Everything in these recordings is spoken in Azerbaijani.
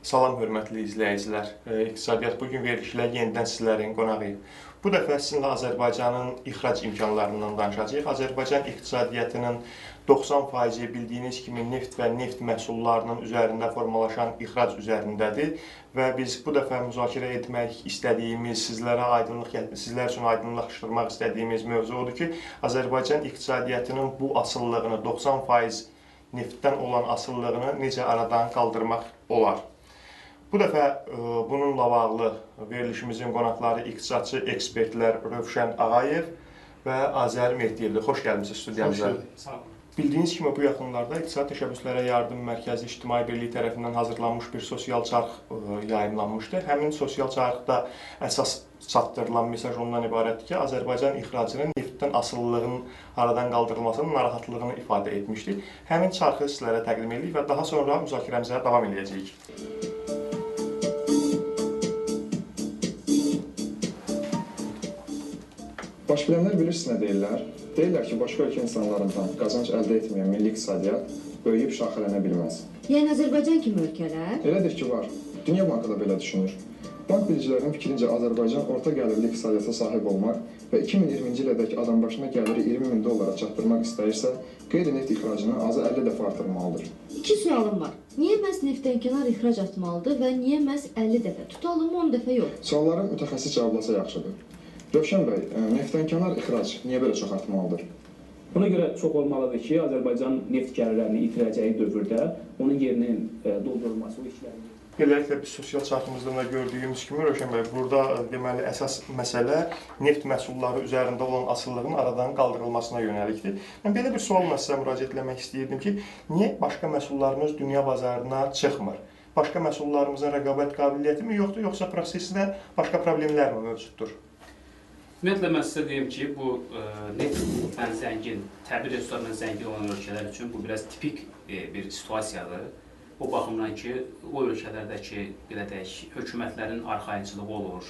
Salam hörmətli izləyicilər. İqtisadiyyat bugün verilişlə yenidən sizlərin qonağıyıq. Bu dəfə sizinlə Azərbaycanın ixrac imkanlarından danışacağıq. Azərbaycan iqtisadiyyatının 90% bildiyiniz kimi neft və neft məhsullarının üzərində formalaşan ixrac üzərindədir və biz bu dəfə müzakirə etmək istədiyimiz, sizlər üçün aydınlaşdırmaq istədiyimiz mövzu odur ki, Azərbaycan iqtisadiyyatının bu asıllığını, 90% neftdən olan asıllığını necə aradan qaldırmaq olar? Bu dəfə bununla bağlı verilişimizin qonaqları iqtisadçı ekspertlər Rövşən Ağayev və Azər Mehdiyevdir. Xoş gəlmisiniz studiyamıza. Sağ olun. Bildiyiniz kimi bu yaxınlarda İqtisadi Təşəbbüslərə Yardım Mərkəzi İctimai Birliyi tərəfindən hazırlanmış bir sosial çarx yayımlanmışdı. Həmin sosial çarxda əsas çatdırılan mesaj ondan ibarətdir ki, Azərbaycan ixracının neftdən asıllılığının aradan qaldırılmasının narahatlığını ifadə etmişdi. Həmin çarxı sizlərə təqdim edirik və daha sonra müzakirəmizə davam edəcəyik. Baş bilənlər bilirsiniz nə deyirlər? Deyirlər ki, başqa ölkə insanlarından qazanc əldə etməyən milli iqtisadiyyat böyüyüb şaxələnə bilməz. Yəni Azərbaycan kimi ölkələr? Elədir ki, var. Dünya Bankı da belə düşünür. Bank bilicilərinin fikrincə Azərbaycan orta gəlirli iqtisadiyyata sahib olmaq və 2020-ci ilədək adambaşına gəliri 20.000 dollara çatdırmaq istəyirsə, qeyri-neft ixracını azı 50 dəfə artırmalıdır. İki sualım var. Niyə məhz neftdən kənar ixrac atmalıdır və niyə məhz 50 dəfə? Tutalım 10 dəfə yox. Sualların mütəxəssis cevablasa yaxşıdır. Rövşən bəy, neftdən kənar ixrac niyə belə çox artmalıdır? Buna görə çox olmalıdır ki, Azərbaycan neft gəlirlərini itirəcəyi dövrdə onun yerinin doldurulması, o işlərini... Beləliklə, biz sosial çarxımızda da gördüyümüz kimi, Rövşən bəy, burada deməli əsas məsələ neft məhsulları üzərində olan asıllığın aradan qaldırılmasına yönəlikdir. Mən belə bir sualla sizə müraciət etmək istəyirdim ki, niyə başqa məhsullarımız dünya bazarına çıxmır? Başqa məhsullarımızın rəqabət qabiliyyəti mi yoxdur, yoxsa prosesdə başqa problemlər mi mövcuddur? Ümumiyyətlə, mən sizə deyim ki, bu neftdən zəngin, təbii resurslarla zəngin olan ölkələr üçün bu biraz tipik bir situasiyadır. O baxımdan ki, o ölkələrdəki, belə deyək, hökumətlərin arxayınçılığı olur,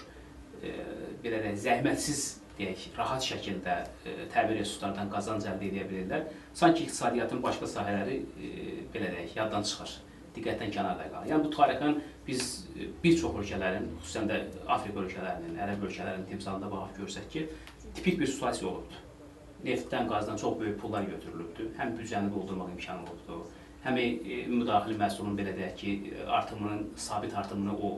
belə deyək, zəhmətsiz, deyək, rahat şəkildə təbii resurslardan qazanc əldə edə bilirlər. Sanki iqtisadiyyatın başqa sahələri, belə deyək, yaddan çıxır, diqqətdən kənarda qalır. Yəni, bu tarixən biz bir çox ölkələrin, xüsusən də Afrika ölkələrinin, Ərəb ölkələrinin timsalında baxıb görsək ki, tipik bir situasiya olubdur. Neftdən, qazdan çox böyük pullar götürülübdür, həm büdcəni doldurmaq imkanı olubdur, həm müdaxili məhsulun, belə deyək ki, artımının, sabit artımını o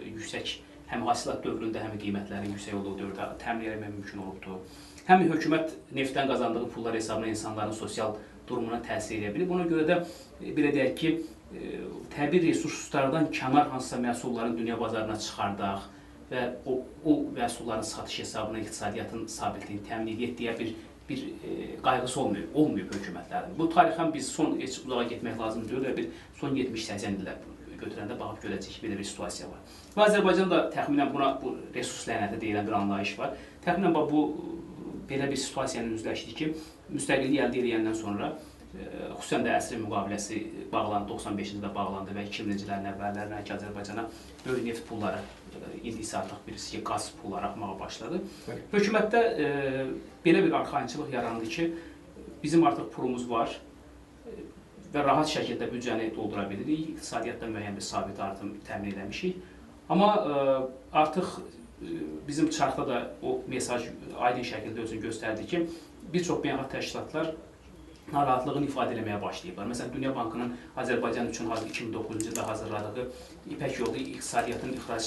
yüksək, həm hasilat dövründə, həm qiymətlərin yüksək olduğu dövrdə təmin etmək mümkün olubdur. Həm hökumət neftdən qazandığı pullar hesabına insanların sosial durumuna təsir edə bilir. Buna görə də, belə deyək ki, təbii resurslardan kənar hansısa məhsulların dünya bazarına çıxardaq və o məhsulların satış hesabına iqtisadiyyatın sabitliyini təmin edək deyə bir qayğısı olmayıb hökumətlərin. Bu tarixən biz heç uzağa getmək lazım deyil və bir son 70-80 illər götürəndə baxıb görəcək ki, belə bir situasiya var. Və Azərbaycanda təxminən bu resurs lənəti deyilən bir anlayış var. Təxminən bu belə bir situasiyanın üzləşdik ki, müstəqillik əldə edəndən sonra, xüsusən də əsrin müqaviləsi 95-ci ildə bağlandı və 2000-ci illərin əvvəllərinə ki, Azərbaycana böyük neft pulları, indi isə artıq birisi ki, qaz pulları axmağa başladı. Hökumətdə belə bir arxayınçılıq yarandı ki, bizim artıq pulumuz var və rahat şəkildə büdcəni doldura bilirik, iqtisadiyyatda müəyyən bir sabit artım təmin edəmişik. Amma artıq bizim çarxda da o mesaj aydın şəkildə özünü göstərdi ki, bir çox beynəlxalq təşkilatlar narahatlığını ifadə etməyə başlayıblar. Məsələn, Dünya Bankının Azərbaycan üçün 2009-cu ildə hazırladığı İpək yolu iqtisadiyyatın ixrac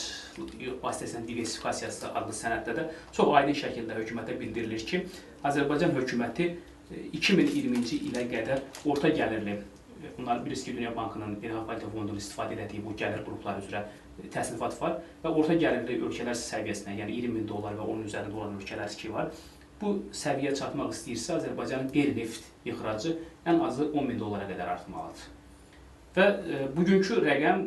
vasitəsilə diversifikasiyası adlı sənəddə də çox aydın şəkildə hökumətə bildirilir ki, Azərbaycan hökuməti 2020-ci ilə qədər orta gəlirli, bunlar birisi ki, Dünya Bankının Beynəlxalq Valyuta Fondunun istifadə etdiyi bu gəlir qrupları üzrə təsnifat var və orta gəlirli ölkələr səviyyəsinə, yəni 20.000 dollar və onun üzərində olan ölkələr ki var, bu səviyyə çatmaq istəyirsə, Azərbaycanın qeyri-neft ixracı ən azı 10.000 dollara qədər artmalıdır. Və bugünkü rəqəm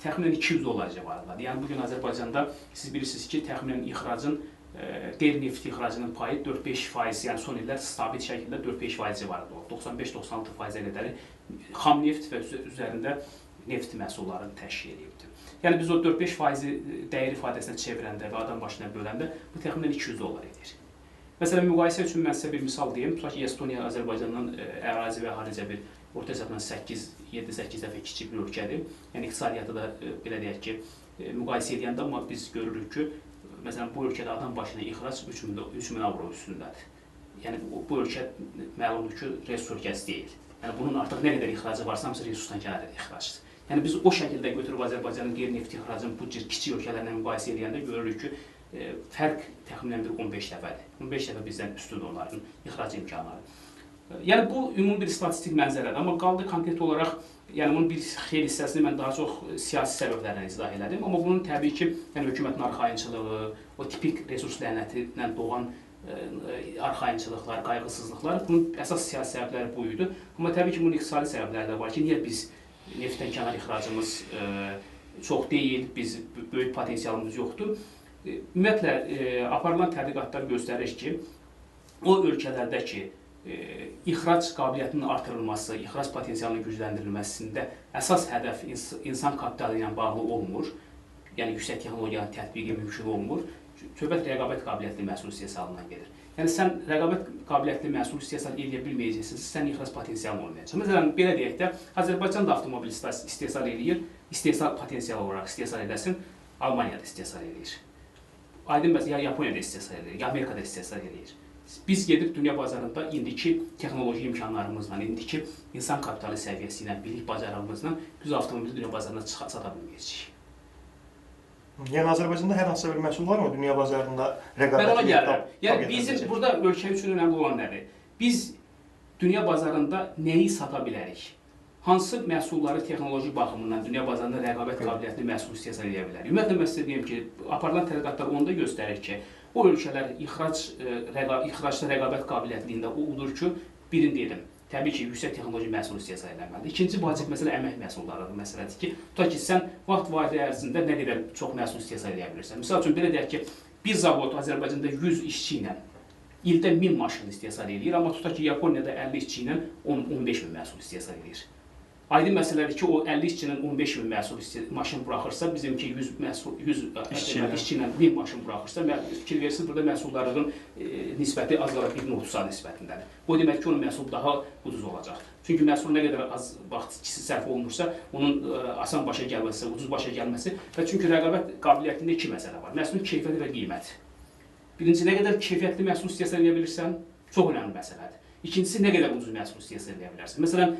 təxminən 200 dollar civarındadır. Yəni, bugün Azərbaycanda siz bilirsiniz ki, təxminən ixracın, qeyri-neft ixracının payı 4-5%, yəni son illər sabit şəkildə 4-5% civarında olur. 95-96%-ə qədəri xam neft və üzərində neft məhsullarını təşkil edibdir. Yəni biz o 4-5% dəyər ifadəsinə çevirəndə və adam başına böləndə bu təxminən 200 dollar edir. Məsələn, müqayisə üçün mən sizə bir misal deyim. Tutaq ki, Estoniya Azərbaycandan ərazi və əhalicə bir orta hesabla 7-8 dəfə kiçik bir ölkədir. Yəni iqtisadiyyatı da belə deyək ki, müqayisə edəndə amma biz görürük ki, məsələn, bu ölkədə adam başına ixrac 3000 avro üstündədir. Yəni bu ölkə məlumdur ki, resurs ölkəsi deyil. Yəni bunun artıq nə qədər ixracı varsa, hamısı resursdan kənar ixracdır. Yəni biz o şəkildə götürüb Azərbaycanın qeyri-nefti ixracını bu cür kiçik ölkələrlə müqayisə edəndə görürük ki, fərq təxminən bir 15 dəfədir. 15 dəfə bizdən üstündür onların ixrac imkanları. Yəni bu ümumi bir statistik mənzərədir, amma qaldı konkret olaraq, yəni bunun bir xeyli hissəsini mən daha çox siyasi səbəblərlə izah elədim, amma bunun təbii ki, yəni hökumətin arxayınçılığı, o tipik resurs lənətindən doğan arxayınçılıqlar, qayğısızlıqlar, bunun əsas siyasi səbəbləri bu idi. Amma təbii ki, bunun iqtisadi səbəbləri də var ki, niyə biz neftdən kənar ixracımız çox deyil, biz böyük potensialımız yoxdur. Ümumiyyətlə, aparılan tədqiqatlar göstərir ki, o ölkələrdəki ixrac qabiliyyətinin artırılması, ixrac potensialının gücləndirilməsində əsas hədəf insan kapitalı ilə bağlı olmur. Yəni, yüksək texnologiyanın tətbiqi mümkün olmur. Söhbət rəqabət qabiliyyətli məhsul istehsalından gedir. Yəni, sən rəqabət qabiliyyətli məhsul istehsal edə bilməyəcəksən, sən ixrac potensialın olmayacaq. Məsələn, belə deyək də, Azərbaycan da avtomobil istehsal edir, istehsal potensial olaraq istehsal edəsin, Almaniyada istehsal edir. Aydın bəs, ya Yaponiyada istehsal edir, ya Amerikada istehsal edir. Biz gedib dünya bazarında indiki texnoloji imkanlarımızla, indiki insan kapitalı səviyyəsi ilə, bilik bacarığımızla biz avtomobili dünya bazarına sata bilməyəcəyik. Yəni Azərbaycanda hər hansısa bir məhsul var mı dünya bazarında rəqabətli? Mən ona gəlirəm. Yəni bizim burada ölkə üçün önəmli olan nədir? Biz dünya bazarında nəyi sata bilərik? Hansı məhsulları texnoloji baxımından dünya bazarında rəqabət qabiliyyətli məhsul istehsal edə bilərik? Ümumiyyətlə mən sizə deyim ki, aparılan tədqiqatlar onu da göstərir ki, o ölkələr ixracda rəqabət qabiliyyətliyində odur ki, birini dedim, təbii ki, yüksək texnoloji məhsul istehsal edilməlidir. İkinci vacib məsələ əmək məhsullarıdır məsələdir ki, tutaq ki, sən vaxt vadi ərzində nə qədər çox məhsul istehsal edə bilirsən. Misal üçün, belə deyək ki, bir zavod Azərbaycanda 100 işçi ilə ildə 1000 maşın istehsal edir, amma tutaq ki, Yaponiyada 50 işçi ilə 10-15 min məhsul istehsal edir. Aydın məsələdir ki, o 50 işçinin 15 min maşın buraxırsa, bizimki 100 işçi ilə 1000 maşın buraxırsa, fikir verirsiniz, burada məhsulların nisbəti azalaq 1-30 nisbətindədir. Bu demək ki, onun məhsul daha ucuz olacaq. Çünki məhsul nə qədər az vaxt sərf olunursa, onun asan başa gəlməsi, ucuz başa gəlməsi və çünki rəqabət qabiliyyətində iki məsələ var. Məhsulun keyfiyyəti və qiyməti. Birinci, nə qədər keyfiyyətli məhsul istehsal edə bilirsən, çox önəmli məsələdir. İkincisi, nə qədər ucuz məhsul istehsal edə bilərsən. Məsələn,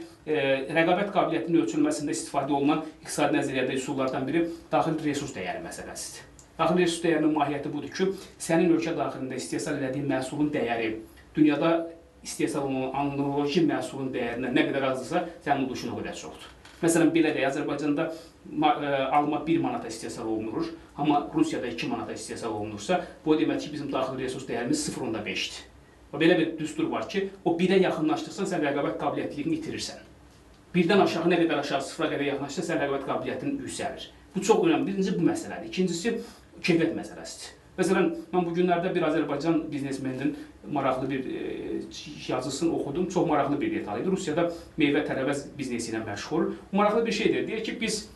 rəqabət qabiliyyətinin ölçülməsində istifadə olunan iqtisadi nəzəriyyədə üsullardan biri daxili resurs dəyəri məsələsidir. Daxili resurs dəyərinin mahiyyəti budur ki, sənin ölkə daxilində istehsal elədiyin məhsulun dəyəri dünyada istehsal olunan analoji məhsulun dəyərindən nə qədər azdırsa, sənin uduşun o qədər çoxdur. Məsələn, belə deyək, Azərbaycanda alma 1 manata istehsal olunur, amma Rusiyada 2 manata istehsal olunursa, bu demək ki, bizim daxili resurs dəyərimiz 0.5-dir. Belə bir düstur var ki, o 1-ə yaxınlaşdırsan, sən rəqabət qabiliyyətliyini itirirsən. 1-dən aşağı, nə qədər aşağı 0-a qədər yaxınlaşdırsan, sən rəqabət qabiliyyətini yüksəlir. Bu çox önəmli. Birinci bu məsələdir. İkincisi, keyfiyyət məsələsidir. Məsələn, mən bu günlərdə bir Azərbaycan biznesmeninin maraqlı bir yazısını oxudum. Çox maraqlı bir detal idi. Rusiyada meyvə tərəvəz biznesi ilə məşğul. Maraqlı bir şeydir. Deyir ki, biz,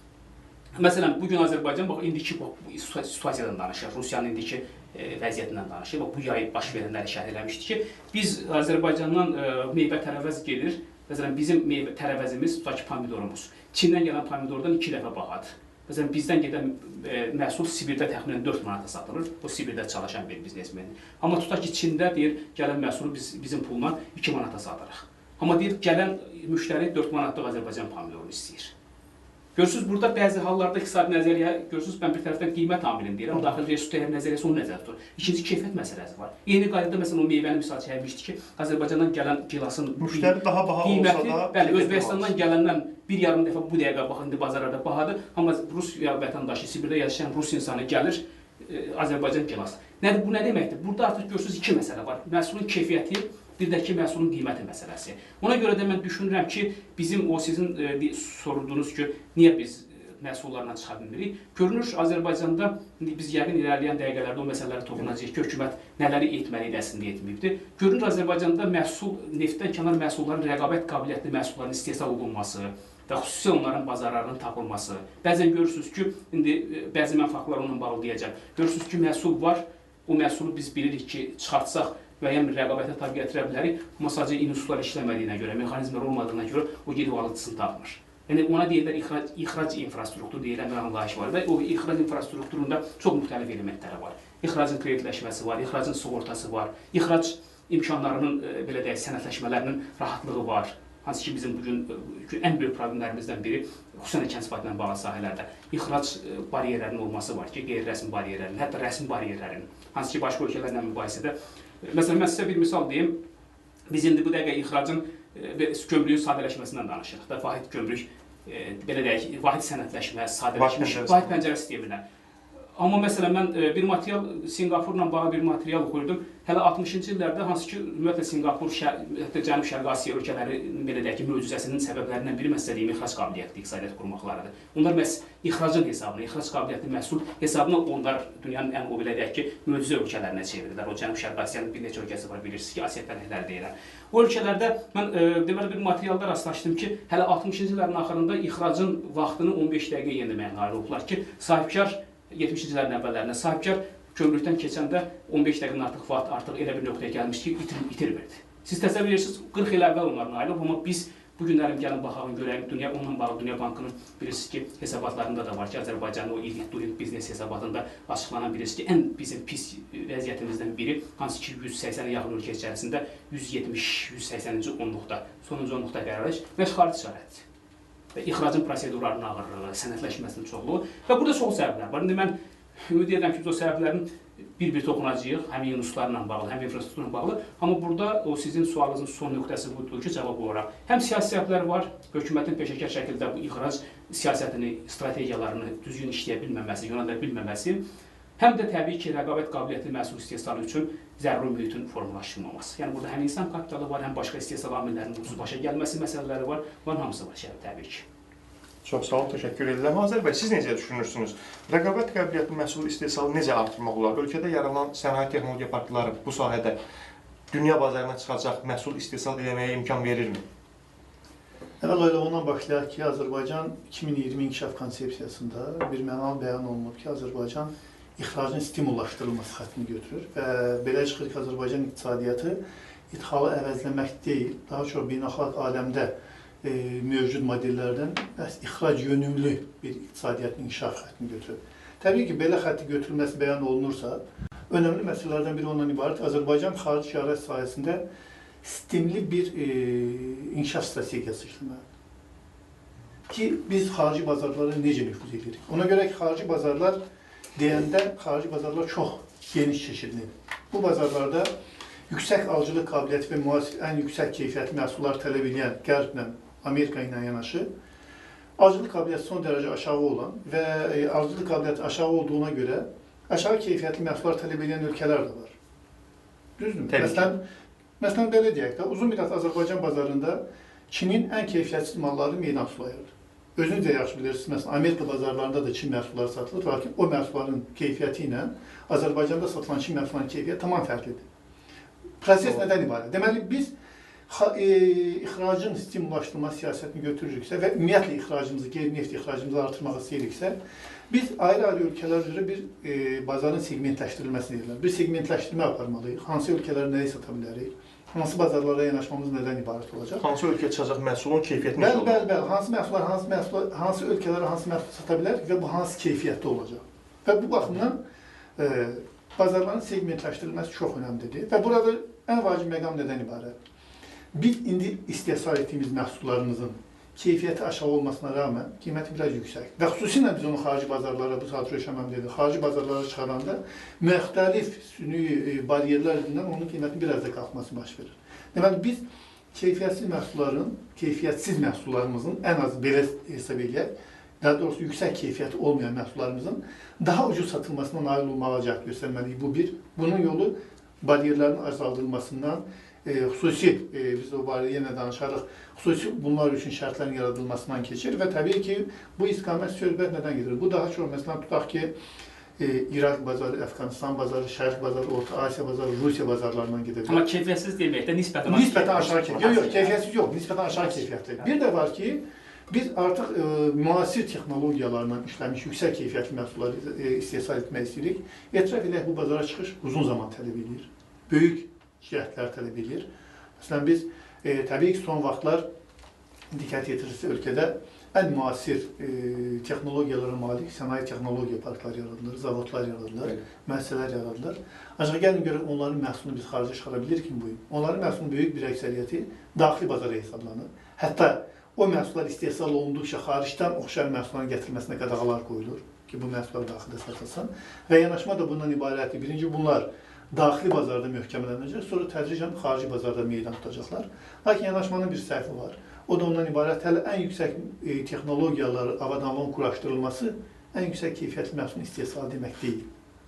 məsələn, bugün Azərbaycan, bax, indiki situasiyadan danışır. Rusiyanın indiki vəziyyətindən danışır. Bu yay baş verənləri şərh eləmişdi ki, biz Azərbaycandan meyvə tərəvəz gedir. Məsələn, bizim meyvə tərəvəzimiz, tutaq ki, pomidorumuz. Çindən gələn pomidordan 2 dəfə bahadır. Məsələn, bizdən gedən məhsul Sibirdə təxminən 4 manata satılır. O Sibirdə çalışan bir biznesmendir. Amma tutaq ki, Çində deyir, gələn məhsulu bizim pulla 2 manata satırıq. Amma deyir, gələn müştəri 4 manatlıq Azərbaycan pomidorunu istəyir. Görürsünüz, burada bəzi hallarda iqtisadi nəzəriyyə, görürsünüz, mən bir tərəfdən qiymət amilini deyirəm, daxili resurs dəyər nəzəriyyəsi onu nəzərdə tutur. İkinci, keyfiyyət məsələsi var. Eyni qaydada, məsələn, o meyvəni misal çəkmişdi ki, Azərbaycandan gələn gilasın müştəri daha baha olsa da... Bəli, Özbəkistandan gələndən bir yarım dəfə bu dəqiqə baxın, indi bazarlarda bahadır, amma Rusiya vətəndaşı, Sibirdə yaşayan Rus insanı gəlir, Azərbaycan gilası. Nədir, bu nə deməkdir? Burada artıq görürsünüz, iki məsələ var. Məhsulun keyfiyyəti, bir də ki, məhsulun qiyməti məsələsi. Ona görə də mən düşünürəm ki, bizim o sizin sorduğunuz ki, niyə biz məhsullarla çıxa bilmirik? Görünür, Azərbaycanda biz yəqin ilərləyən dəqiqələrdə o məsələləri toxunacaq ki, hökumət nələri etməli əslində etməyibdir. Görünür, Azərbaycanda neftdən kənar məhsulların rəqabət qabiliyyətli məhsulların istehsal olunması və xüsusilə onların bazarlarının tapılması. Bəzən görürsünüz ki, indi bəzi mən faktlar onunla bağlı deyəcəm. Görürsünüz ki, məhsul var. O məhsulu biz bilirik ki, çıxartsaq müəyyən bir rəqabətə tab gətirə bilərik. Amma sadəcə institutlar işləmədiyinə görə, mexanizmlər olmadığına görə o gedib alıcısını tapmır. Yəni ona deyirlər ixrac infrastrukturu deyilən bir anlayış var və o ixrac infrastrukturunda çox müxtəlif elementləri var. İxracın kreditləşməsi var, ixracın sığortası var, ixrac imkanlarının belə deyək sənədləşmələrinin rahatlığı var. Hansı ki bizim bugün ən böyük problemlərimizdən biri xüsusən kənd sıfatı ilə bağlı sahələrdə ixrac bariyerlərinin olması var ki, qeyri-rəsmi bariyerlərin, hətta rəsmi bariyerlərin. Hansı ki başqa ölkələrlə mübahisədə. Məsələn, mən sizə bir misal deyim. Biz indi bu dəqiqə ixracın gömrüyün sadələşməsindən danışırıq da, vahid gömrük, belə deyək, vahid sənədləşmə, sadələşmə, vahid pəncərə sisteminə. Amma məsələn, mən bir material, Sinqapurla bağlı bir material oxuyurdum. Hələ 60-cı illərdə, hansı ki, ümumiyyətlə Sinqapur, hətta Cənub-Şərqi Asiya ölkələri, belə deyək ki, möcüzəsinin səbəblərindən biri məhz dediyim ixrac qabiliyyətli iqtisadiyyat qurmaqlarıdır. Onlar məhz ixracın hesabına, ixrac qabiliyyətli məhsul hesabına onlar dünyanın ən, o belə deyək ki, möcüzə ölkələrinə çevirirlər. O Cənub-Şərqi Asiyanın bir neçə ölkəsi var, bilirsiniz ki, Asiya tərəfləri deyirəm. O ölkələrdə mən deməli bir materialda rastlaşdım ki, hələ 60-cı illərin axırında ixracın vaxtını 15 dəqiqə yeniləməyə nail oldular ki, sahibkar 70-ci illərin əvvəllərində sahibkar kömrükdən keçəndə 15 dəqiqədən artıq elə bir nöqtəyə gəlmiş ki, itirmirdi. Siz təsəvvür edirsiniz, 40 il əvvəl onlar nail olub, amma biz bu günlərin gəlin baxalım, görəyim, onunla bağlı Dünya Bankının bilirsiniz ki, hesabatlarında da var ki, Azərbaycanın o doing business hesabatında açıqlanan bilirsiniz ki, ən bizim pis vəziyyətimizdən biri, hansı ki 180-ə yaxın ölkə içərisində 170-180-ci onluqda, sonuncu onluqda qərar edilir, məhz xarici ticarətdir. Və ixracın prosedurlarının ağırlığı, sənədləşməsinin çoxluğu və burada çox səbəblər var. İndi mən ümid edirəm ki, biz o səbəblərin bir-bir toxunacağıq, həm yunuslarla bağlı, həm infrastrukturla bağlı. Amma burada o sizin sualınızın son nöqtəsi budur ki, cavab olaraq. Həm siyasi səbəblər var, hökumətin peşəkar şəkildə bu ixrac siyasətini, strategiyalarını düzgün işləyə bilməməsi, yönəldə bilməməsi, həm də təbii ki, rəqabət qabiliyyətli məhsul istehsalı üçün zəruri mühitin formalaşdırılmaması. Yəni burada həm insan kapitalı var, həm başqa istehsal amillərinin ucuz başa gəlməsi məsələləri var, bunların hamısı var şəhər təbii ki. Çox sağ olun, təşəkkür edirəm. Azər bəy, siz necə düşünürsünüz? Rəqabət qabiliyyətli məhsul istehsalı necə artırmaq olar? Ölkədə yaranan sənaye texnologiya parkları bu sahədə dünya bazarına çıxacaq məhsul istehsal etməyə imkan verirmi? Əvvəla ondan başlayaq ki, Azərbaycan 2020 inkişaf konsepsiyasında bir mənalı bəyan olunub ki, Azərbaycan ixracın stimullaşdırılması xəttini götürür və belə çıxır ki, Azərbaycan iqtisadiyyatı idxalı əvəzləmək deyil, daha çox beynəlxalq aləmdə mövcud modellərdən ixrac yönümlü bir iqtisadiyyatın inkişaf xəttini götürür. Təbii ki, belə xətti götürülməsi bəyan olunursa, önəmli məsələlərdən biri ondan ibarət Azərbaycan xarici ticarət sahəsində sistemli bir inkişaf strategiyası işləməlidir. Ki, biz xarici bazarlara necə nüfuz edirik? Ona görə ki, xarici bazarlar deyəndə, xarici bazarlar çox geniş çeşidlidir. Bu bazarlarda yüksək alıcılıq qabiliyyəti və müasir ən yüksək keyfiyyətli məhsullar tələb edən Qərblə, Amerika ilə yanaşı, alıcılıq qabiliyyəti son dərəcə aşağı olan və alıcılıq qabiliyyəti aşağı olduğuna görə aşağı keyfiyyətli məhsullar tələb edən ölkələr də var. Düzdürmü? Məsələn, belə deyək də, uzun müddət Azərbaycan bazarında Çinin ən keyfiyyətsiz malları meydan sulayırdı. Özünüz də yaxşı bilirsiniz, məsələn, Amerika bazarlarında da Çin məhsulları satılır, lakin o məhsulların keyfiyyəti ilə Azərbaycanda satılan Çin məhsullarının keyfiyyəti tamam fərqlidir. Proses nədən ibarət? Deməli, biz ixracın stimullaşdırma siyasətini götürürüksə və ümumiyyətlə ixracımızı, qeyri-neft ixracımızı artırmaq istəyiriksə, biz ayrı-ayrı ölkələr üzrə bir bazarın segmentləşdirilməsini edirlər. Bir segmentləşdirmə aparmalıyıq. Hansı ölkələrə nəyi sata bilərik? Hansı bazarlara yanaşmamız nədən ibarət olacaq? Hansı ölkə çıxacaq məhsulun keyfiyyəti necə olacaq? Bəli, hansı məhsullar, hansı ölkələrə hansı məhsul sata bilər və bu hansı keyfiyyətli olacaq? Və bu baxımdan bazarların segmentləşdirilməsi çox önəmlidir. Və burada ən vacib məqam nədən ibarət? Biz indi istehsal etdiyimiz məhsullarımızın keyfiyyəti aşağı olmasına rağmen qiyməti biraz yüksək. Və xüsusilə biz onu xarici bazarlara, bu saat röşəməm dedik, xarici bazarlara çıxaranda müxtəlif süni bariyerlər yüzündən onun qiymətinin biraz da qalxması baş verir. Deməli, biz keyfiyyətsiz məhsulların, keyfiyyətsiz məhsullarımızın ən az belə hesab edək, daha doğrusu yüksək keyfiyyəti olmayan məhsullarımızın daha ucuz satılmasına nail olmağa cəhd göstərməliyik. Bu bir. Bunun yolu bariyerlərin azaldılmasından, xüsusi, biz o barədə yenə danışarıq, xüsusi bunlar üçün şərtlərin yaradılmasından keçir və təbii ki, bu istiqamət söhbət nədən gedir? Bu daha çox, məsələn, tutaq ki, İraq bazarı, Əfqanistan bazarı, Şərq bazarı, Orta Asiya bazarı, Rusiya bazarlarından gedə bilər. Amma keyfiyyətsiz deməkdə nisbətən aşağı keyfiyyətli. Yox, keyfiyyətsiz yox, nisbətən aşağı keyfiyyətli. Bir də var ki, biz artıq müasir texnologiyalarla işləmiş yüksək keyfiyyətli məhsulları istehsal etmək istəyirik. Etiraf edək, bu bazara çıxış uzun zaman tələb edir. Böyük cəhətlər tələb edir. Məsələn, biz təbii ki, son vaxtlar diqqət yetirirsə ölkədə ən müasir texnologiyalara malik sənaye texnologiya parkları yaradılır, zavodlar yaradılır, müəssisələr yaradılır. Ancaq gəlin görək onların məhsulunu biz xarica çıxara bilirik ki, bu il. Onların məhsulunun böyük bir əksəriyyəti daxili bazara hesablanır. Hətta o məhsullar istehsal olunduqca xaricdən oxşar məhsulların gətirilməsinə qadağalar qoyulur ki, bu məhsullar daxildə satılsın. Və yanaşma da bundan ibarətdir. Birinci, bunlar daxili bazarda möhkəmlənəcək, sonra tədricən xarici bazarda meydan tutacaqlar. Lakin yanaşmanın bir səhvi var. O da ondan ibarət hələ ən yüksək texnologiyalar, avadanlığın quraşdırılması ən yüksək keyfiyyətli məhsulun istehsalı demək deyil.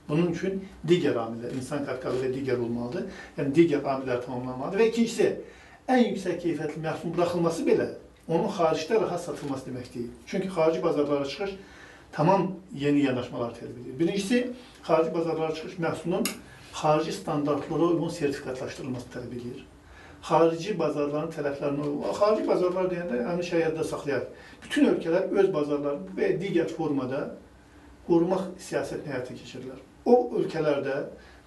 Bunun üçün digər amillər, insan kapitalı və digər olmalıdır. Yəni, digər amillər tamamlanmalıdır. Və ikincisi, ən yüksək keyfiyyətli məhsulun buraxılması belə onun xaricdə rahat satılması demək deyil. Çünki xarici bazarlara çıxış tamam yeni yanaşmalar tələb edir. Birincisi, xarici bazarlara çıxış məhsulun xarici standartlara uyğun sertifikatlaşdırılması tələb edir. Xarici bazarların tələblərinə uyğun. Xarici bazarlar deyəndə həmin şeyi yadda saxlayaq. Bütün ölkələr öz bazarlarını və digər formada qorumaq siyasətini həyata keçirirlər. O ölkələrdə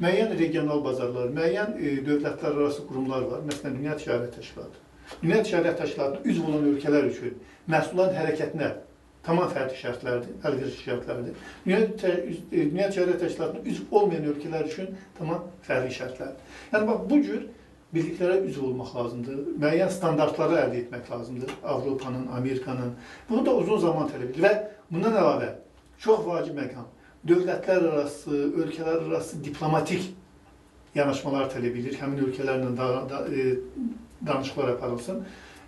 müəyyən regional bazarlar, müəyyən dövlətlər arası qurumlar var. Məsələn, Dünya Ticarət Təşkilatı. Dünya Ticarət Təşkilatına üzv olan ölkələr üçün məhsulların hərəkətinə tamam fərqli şərtlərdir, əlverişli şərtlərdir. Dünya Ticarət Təşkilatına üzv olmayan ölkələr üçün tamam fərqli şərtlərdir. Yəni, bax, bu cür birliklərə üzv olmaq lazımdır, müəyyən standartları əldə etmək lazımdır. Avropanın, Amerikanın. Bunu da uzun zaman tələb edir və bundan əlavə çox vacib məqam dövlətlər arası, ölkələr arası diplomatik yanaşmalar tələb edir. Həmin ölkələrlə danışıqlar aparılsın.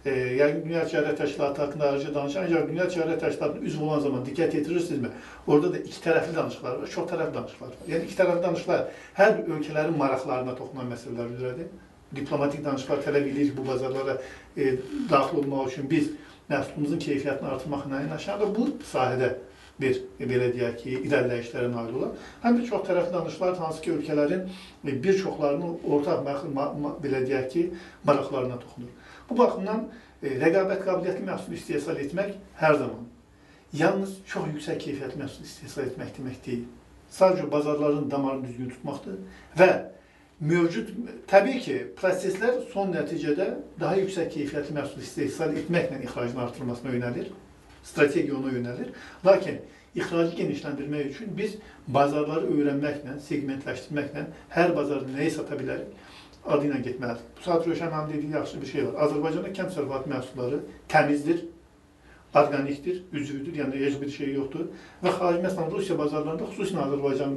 Yəni, Dünya Ticarət Təşkilatı haqqında ayrıca danışan, ancaq Dünya Ticarət Təşkilatına üzv olan zaman diqqət yetirirsinizmi? Orada da iki tərəfli danışıqlar var, çox tərəfli danışıqlar var. Yəni, iki tərəfli danışıqlar hər ölkələrin maraqlarına toxunan məsələlər üzrədir. Diplomatik danışıqlar tələb edirik bu bazarlara daxil olmaq üçün biz məhsulumuzun keyfiyyətini artırmaqla yanaşı bu sahədə bir, belə deyək ki, irəliləyişlərə nail olar. Həm də çox tərəfli danışıqlar hansı ki, ölkələrin bir çoxlarının ortaq, belə deyək ki, maraqlarına toxunur. Bu baxımdan rəqabət qabiliyyətli məhsul istehsal etmək hər zaman yalnız çox yüksək keyfiyyətli məhsul istehsal etmək demək deyil. Sadəcə bazarların damarını düzgün tutmaqdır və mövcud, təbii ki, proseslər son nəticədə daha yüksək keyfiyyətli məhsul istehsal etməklə ixracın artırılmasına yönəlir, strategiya ona yönəlir. Lakin ixracı genişləndirmək üçün biz bazarları öyrənməklə, segmentləşdirməklə hər bazarda nəyi sata bilərik, adı ilə getməlidir. Bu saat Rövşən mənim dediyi yaxşı bir şey var. Azərbaycanda kənd təsərrüfatı məhsulları təmizdir, orqanikdir, üzvüdür, yəni heç bir şey yoxdur. Və xarici məsələn Rusiya bazarlarında xüsusən Azərbaycan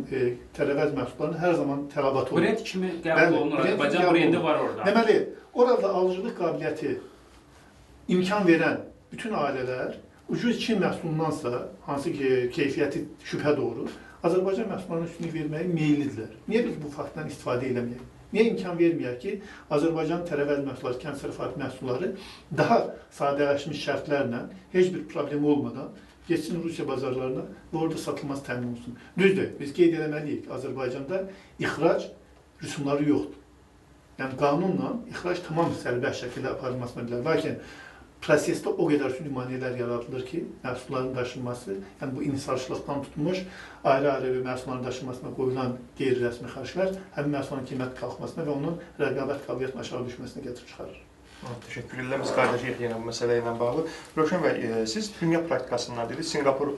tərəvəz məhsullarının hər zaman tələbatı olur. Brend kimi qəbul olunur, Azərbaycan brendi var orada. Deməli, orada alıcılıq qabiliyyəti imkan verən bütün ailələr ucuz Çin məhsulundansa, hansı ki, keyfiyyəti şübhə doğurur, Azərbaycan məhsullarının üstünlük verməyə meyillidirlər. Niyə biz bu faktdan istifadə eləməyək? Niyə imkan verməyək ki, Azərbaycan tərəvəz məhsulları, kənd təsərrüfatı məhsulları daha sadələşmiş şərtlərlə, heç bir problem olmadan geçsin Rusiya bazarlarına və orada satılması təmin olsun. Düzdür, biz qeyd eləməliyik, Azərbaycanda ixrac rüsumları yoxdur. Yəni, qanunla ixrac tamam sərbəst şəkildə aparılmasına bilər. Lakin prosesdə o qədər nümunələr yaradılır ki, məhsulların daşınması, yəni bu inhisarçılıqdan tutmuş, ayrı-ayrı məhsulların daşınmasına qoyulan qeyri-rəsmi xərclər həmin məhsulların qiyməti qalxmasına və onun rəqabət qabiliyyətinin aşağı düşməsinə gətirib çıxarır. Təşəkkür edirəm. Biz qardaşıyıq yenə bu məsələ ilə bağlı. Rövşən bəy, siz dünya praktikasından dediniz, Sinqapur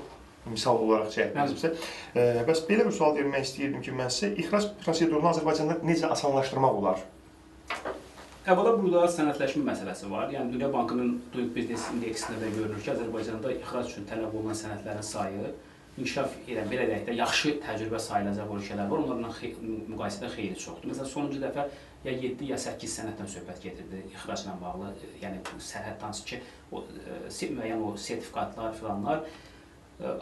misal olaraq çəkdinizsə. Bəs belə bir sual vermək istəyirdim ki, mən sizə ixrac prosedurunu Azərbaycanda necə asanlaşdırmaq olar? Əvvəla burada sənədləşmə məsələsi var. Yəni, Dünya Bankının Doing Business indeksində də görünür ki, Azərbaycanda ixrac üçün tələb olunan sənədlərin sayı inkişaf edən, belə deyək də, yaxşı təcrübə sayılacaq ölkələr var. Onlarla müqayisədə xeyli çoxdur. Məsələn, sonuncu dəfə ya 7 ya 8 sənəddən söhbət getirdi ixracla bağlı. Yəni, sərhəddən ki, müəyyən o sertifikatlar, filanlar.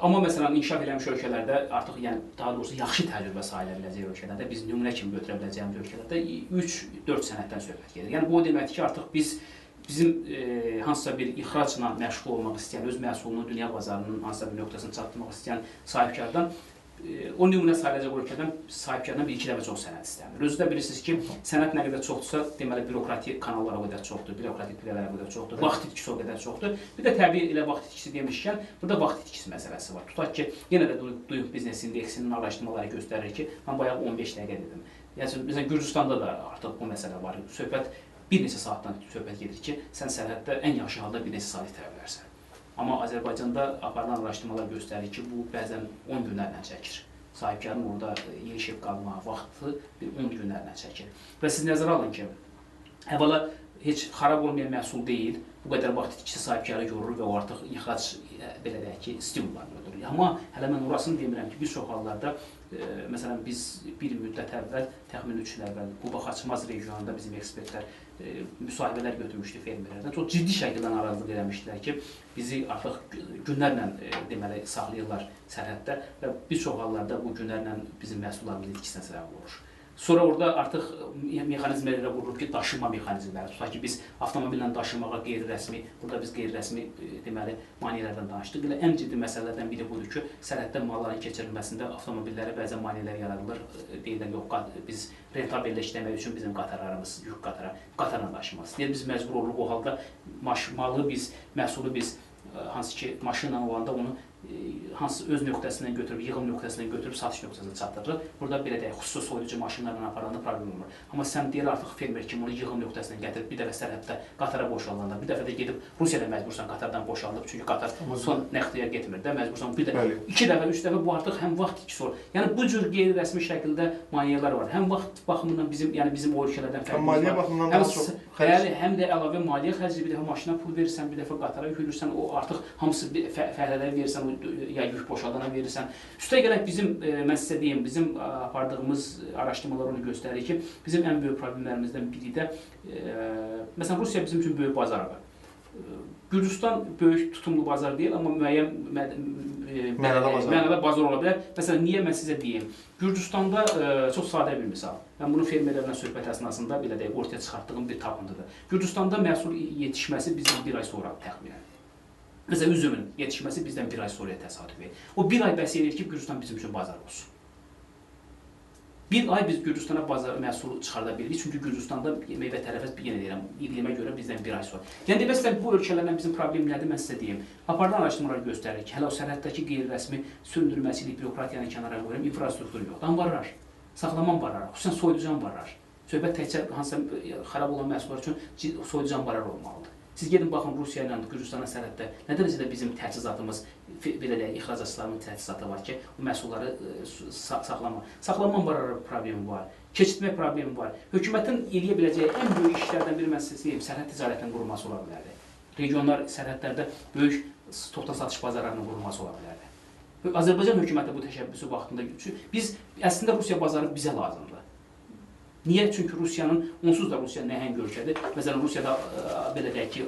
Amma məsələn, inkişaf eləmiş ölkələrdə artıq, yəni, daha doğrusu yaxşı təcrübə sayıla biləcək ölkələrdə, biz nümunə kimi götürə biləcəyimiz ölkələrdə 3-4 sənəddən söhbət gedir. Yəni, bu o deməkdir ki, artıq bizim hansısa bir ixracla məşğul olmaq istəyən, öz məhsulunu dünya bazarının hansısa bir nöqtəsini çatdırmaq istəyən sahibkardan o nümunə sayılacaq ölkədən sahibkardan 1-2 dəfə çox sənəd istənir. Özü də bilirsiniz ki, sənəd nə qədər çoxdursa, deməli, bürokratik kanallar o qədər çoxdur, bürokratik pilələr o qədər çoxdur, vaxt itkisi o qədər çoxdur. Bir də təbii elə vaxt itkisi demişkən, burada vaxt itkisi məsələsi var. Tutaq ki, yenə də Doing Business indeksinin araşdırmaları göstərir ki, mən bayaq 15 dəqiqə dedim. Yəni məsələn Gürcüstanda da artıq bu məsələ var. Söhbət bir neçə saatdan söhbət gedir ki, sən sərhəddə ən yaxşı halda bir neçə saat itirə bilərsən. Amma Azərbaycanda aparılan araşdırmalar göstərir ki, bu bəzən 10 günlərlə çəkir. Sahibkarın orada yerləşib qalma vaxtı bir 10 günlərlə çəkir. Və siz nəzərə alın ki, əvvəla heç xarab olmayan məhsul deyil, bu qədər vaxt itkisi sahibkarı görür və o artıq ixrac, belə deyək ki, stimullarını ödürür. Amma hələ mən orasını demirəm ki, bir çox hallarda, məsələn, biz bir müddət əvvəl, təxmin 3 il əvvəl, Quba-Xaçmaz regionunda bizim ekspertlər müsahibələr götürmüşdü fermerlərdən. Çox ciddi şəkildə narazılıq eləmişdilər ki, bizi artıq günlərlə deməli saxlayırlar sərhəddə və bir çox hallarda bu günlərlə bizim məhsullarımızın itkisinə səbəb olur. Sonra orada artıq mexanizmlər ilə qurulub ki, daşıma mexanizmləri. Tutaq ki, biz avtomobillə daşımağa qeyri-rəsmi, burada biz qeyri-rəsmi deməli maneələrdən danışdıq. Elə ən ciddi məsələlərdən biri budur ki, sərhəddən malların keçirilməsində avtomobillərə bəzən maneələr yaradılır. Deyirlər, yox, biz rentabelləşdirmək üçün bizim qatarlarımız, yük qatarla daşımaq istəyir. Biz məcbur oluruq o halda malı biz, məhsulu biz, hansı ki, maşınla olanda onu hansı öz nöqtəsindən götürüb, yığım nöqtəsindən götürüb satış nöqtəsinə çatdırır. Burada belə deyək, xüsusi soyuducu maşınlarla aparanda problem olmur. Amma sən deyir artıq fermer kimi onu yığım nöqtəsindən gətirib, bir dəfə sərhəddə qatara boşaldanda, bir dəfə də gedib Rusiyada məcbursan qatardan boşaldıb, çünki qatar son nəqliyyat getmir də, məcbursan bir də 2 dəfə, 3 dəfə bu artıq həm vaxt itkisi olur. Yəni bu cür qeyri-rəsmi şəkildə maneələr var. Həm vaxt baxımından bizim o ölkələrdən fərqimiz var. Maliyyə baxımından daha çox xərc. Həm də əlavə maliyyə xərci, bir dəfə maşına pul verirsən, bir dəfə qatara yükülürsən, o artıq hamısı fəhlələrə verirsən, ya yük boşaldana verirsən. Üstə gələk bizim, mən sizə deyim, bizim apardığımız araşdırmalar onu göstərir ki, bizim ən böyük problemlərimizdən biri də, məsələn, Rusiya bizim üçün böyük bazardır. Gürcüstan böyük tutumlu bazar deyil, amma müəyyən mənada bazar ola bilər. Məsələn, niyə mən sizə deyim? Gürcüstanda çox sadə bir misal. Mən bunu fermerlərlə söhbət əsnasında belə deyək, ortaya çıxartdığım bir tapıntıdır. Gürcüstanda məhsul yetişməsi bizdən 1 ay sonra təxminən. Məsələn, üzümün yetişməsi bizdən 1 ay sonraya təsadüf edir. O 1 ay bəs edir ki, Gürcüstan bizim üçün bazar olsun. 1 ay biz Gürcüstana bazar məhsulu çıxarda bilirik, çünki Gürcüstanda meyvə tərəfəz, yenə deyirəm, iqlimə görə bizdən 1 ay sonra. Yəni, demək bu ölkələrlə bizim problem nədir, mən sizə deyim. Aparılan araşdırmalar göstərir ki, hələ o sərhəddəki qeyri-rəsmi süründürməsilik, bürokratiyanı kənara qoyuram, infrastruktur yoxdur. Anbarlar, saxlama anbarlar, xüsusən soyuducu anbarlar. Söhbət təkcə hansısa xarab olan məhsullar üçün soyuducu anbarlar olmalıdır. Siz gedin baxın Rusiya ilə Gürcüstana sərhəddə nə dərəcədə bizim təchizatımız, belə deyək, ixracatçıların təchizatı var ki, bu məhsulları saxlama anbarları problemi var, keçirtmə problemi var. Hökumətin eləyə biləcəyi ən böyük işlərdən biri mən sizə deyim, sərhəd ticarətinin qurulması ola bilərdi. Regionlar sərhədlərdə böyük topdan satış bazarlarının qurulması ola bilərdi. Azərbaycan hökuməti bu təşəbbüsü vaxtında gücü. Əslində Rusiya bazarı bizə lazımdır. Niyə? Çünki Rusiyanın, onsuz da Rusiya nəhəng ölkədir. Məsələn, Rusiyada belə deyək ki,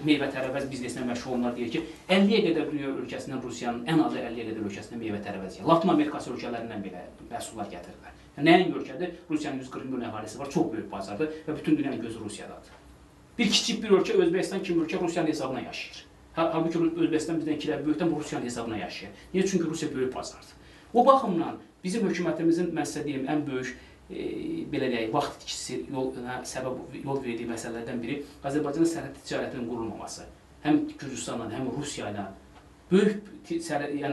meyvə tərəvəz biznesinə məşğul olanlar deyir ki, 50-yə qədər dünya ölkəsindən Rusiyanın ən azı 50-yə qədər ölkəsindən meyvə tərəvəz gəlir. Latin Amerikası ölkələrindən belə məhsullar gətirirlər. Nəhəng ölkədir, Rusiyanın 140 milyon əhalisi var, çox böyük bazardır və bütün dünyanın gözü Rusiyadadır. Bir kiçik bir ölkə, Özbəkistan kimi ölkə Rusiyanın hesabına yaşayır. Halbuki Özbəkistan bizdən ikilər böyükdən bu Rusiyanın hesabına yaşayır. Niyə? Çünki Rusiya böyük bazardır. O baxımdan bizim hökumətimizin, mən sizə deyim, ən böyük belə deyək, vaxt itkisi səbəb yol verdiyi məsələlərdən biri Azərbaycanın sərhəd ticarətinin qurulmaması. Həm Gürcüstanla, həm Rusiya ilə böyük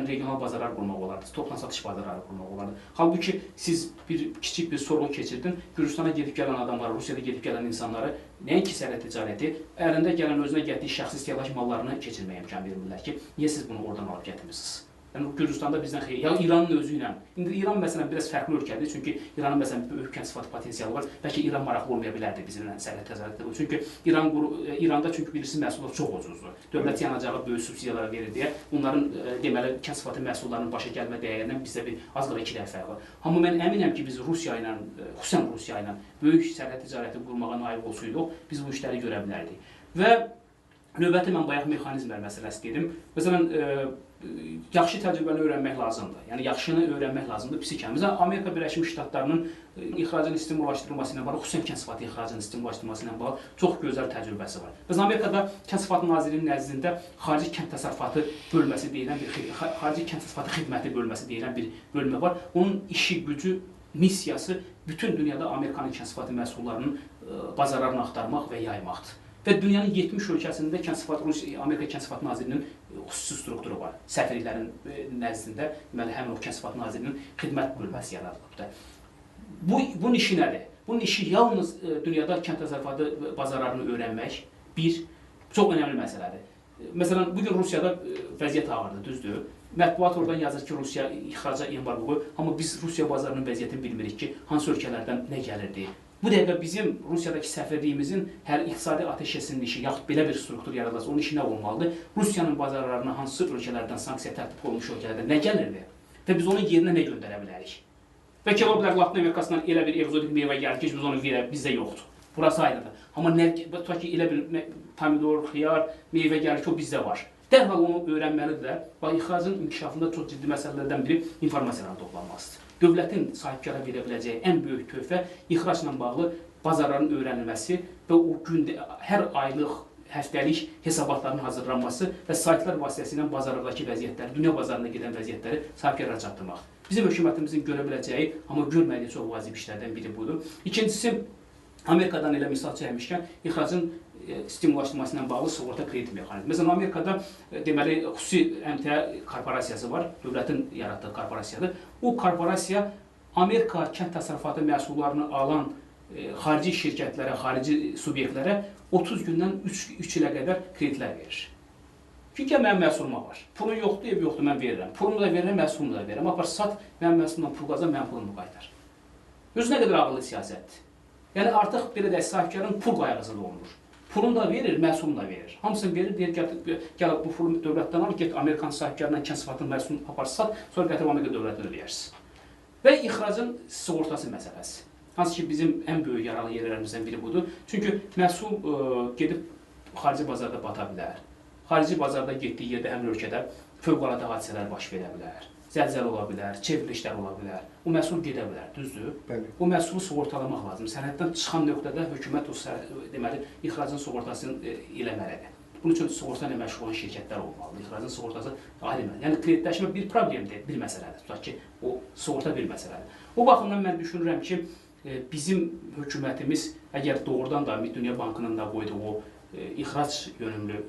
regional bazarlar qurmaq olardı, topdan satış bazarları qurmaq olardı. Halbuki siz kiçik bir sorğu keçirdin, Gürcüstana gedib gələn adamları, Rusiyada gedib gələn insanları, nəinki sərhəd ticarəti, əlində gələn özünə gəldiyi şəxsi istehlak mallarını keçirməyə imkan vermirlər ki, niyə siz bunu oradan alıb gətirmirsiniz? Yəni, Gürcüstanda bizdən xeyir, ya İranın özü ilə. İndi İran məsələn biraz fərqli ölkədir, çünki İranın məsələn böyük kənd sıfatı potensialı var. Bəlkə İran maraqlı olmaya bilərdi bizimlə sərhəd ticarətdə. Çünki İranda çünki bilirsiniz məhsullar çox ucuzdur. Dövlət yanacağı böyük subsidiyalar verir deyə onların deməli kənd sıfatı məhsullarının başa gəlmə dəyərindən bizdə bir az qala 2 dəfə fərq var. Amma mən əminəm ki, biz Rusiya ilə, xüsusən Rusiya ilə böyük sərhəd ticarəti qurmağa nail olsaydıq, biz bu işləri görə bilərdik. Və növbəti mən bayaq mexanizmlər məsələsi dedim. Məsələn, yaxşı təcrübəni öyrənmək lazımdır. Yəni, yaxşını öyrənmək lazımdır, pisi kəmiz. Amerika Birləşmiş Ştatlarının ixracın stimullaşdırılması ilə bağlı, xüsusən kənd sıfatı ixracının stimullaşdırılması ilə bağlı çox gözəl təcrübəsi var. Məsələn, Amerikada kənd sıfatı nazirinin nəzdində xarici kənd təsərrüfatı bölməsi deyilən xarici kənd təsərrüfatı xidməti bölməsi deyilən bir bölmə var. Onun işi, gücü, missiyası bütün dünyada Amerikanın kənd sıfatı məhsullarının bazarlarını axtarmaq və yaymaqdır. Və dünyanın 70 ölkəsində Amerika Kənd Sıfatı Nazirinin xüsusi strukturu var. Səfirliklərin nəzdində, deməli, həmin o Kənd Sıfatı Nazirinin xidmət bölməsi yaradılıbdır. bunun işi nədir? Bunun işi yalnız dünyada kənd təsərrüfatı bazarlarını öyrənmək bir çox önəmli məsələdir. Məsələn, bugün Rusiyada vəziyyət ağırdır, düzdür. Mətbuat oradan yazır ki, Rusiya ixraca embargo, amma biz Rusiya bazarının vəziyyətini bilmirik ki, hansı ölkələrdən nə gəlirdi. Bu dəqiqə bizim Rusiyadakı səfirliyimizin hər iqtisadi ateşkəsin işi, yaxud belə bir struktur yaradılsa, onun işi nə olmalıdır? Rusiyanın bazarlarına hansı ölkələrdən sanksiya tətbiq olmuş ölkələrdən nə gəlirdi? Və biz onun yerinə nə göndərə bilərik? Bəlkə ola bilər Latin Amerikasından elə bir egzotik meyvə gəlir ki, biz onu verək, bizdə yoxdur. Burası ayrıdır. Amma tutaq ki, elə bir pomidor, xiyar, meyvə gəlir ki, o bizdə var. Dərhal onu öyrənməlidirlər. İxracın inkişafında çox ciddi məsələlərdən biri informasiyaların toplanmasıdır. Dövlətin sahibkara verə biləcəyi ən böyük töhfə ixracla bağlı bazarların öyrənilməsi və o gündə hər aylıq, həftəlik hesabatların hazırlanması və saytlar vasitəsilə bazarlardakı vəziyyətləri, dünya bazarına gedən vəziyyətləri sahibkarlara çatdırmaq. Bizim hökumətimizin görə biləcəyi, amma görmədiyi çox vacib işlərdən biri budur. İkincisi, Amerikadan elə misal çəkmişkən, ixracın stimullaşdırması ilə bağlı sığorta kredit mexanizmi. Məsələn, Amerikada deməli xüsusi əmtəə korporasiyası var, dövlətin yaratdığı korporasiyadır. O korporasiya Amerika kənd təsərrüfatı məhsullarını alan xarici şirkətlərə, xarici subyektlərə 30 gündən 3 ilə qədər kreditlər verir. Çünki mənim məhsuluma var. Pulun yoxdur, ev yoxdur, mən verirəm. Pulumu da verirəm, məhsulumu da verirəm. Apar sat, mənim məhsulumdan pul qazan, mənim pulumu qaytar. Özü nə qədər ağıllı siyasətdir. Yəni artıq belə də sahibkarın pul qayğısı da olmur. Pulunu da verir, məhsulunu da verir. Hamısını verir, deyir gəl bu pulu dövlətdən al, get Amerikan sahibkarından kənd təsərrüfatının məhsulunu apar sat, sonra gətirib Amerika dövlətinə ödəyərsiniz. Və ixracın sığortası məsələsi. Hansı ki, bizim ən böyük yaralı yerlərimizdən biri budur. Çünki məhsul gedib xarici bazarda bata bilər. Xarici bazarda getdiyi yerdə həmin ölkədə fövqəladə hadisələr baş verə bilər. Zəlzələ ola bilər, çevrilişlər ola bilər. O məhsul gedə bilər, düzdür? Bəli. O məhsulu sığortalamaq lazım. Sənəddən çıxan nöqtədə hökumət o deməli ixracın sığortasını eləməlidir. Bunun üçün sığorta ilə məşğul olan şirkətlər olmalıdır. İxracın sığortası ayrılmalıdır. Yəni kreditləşmə bir problemdir, bir məsələdir. Tutaq ki, o sığorta bir məsələdir. O baxımdan mən düşünürəm ki, bizim hökumətimiz əgər doğrudan da Dünya Bankının da qoyduğu o ixrac yönümlü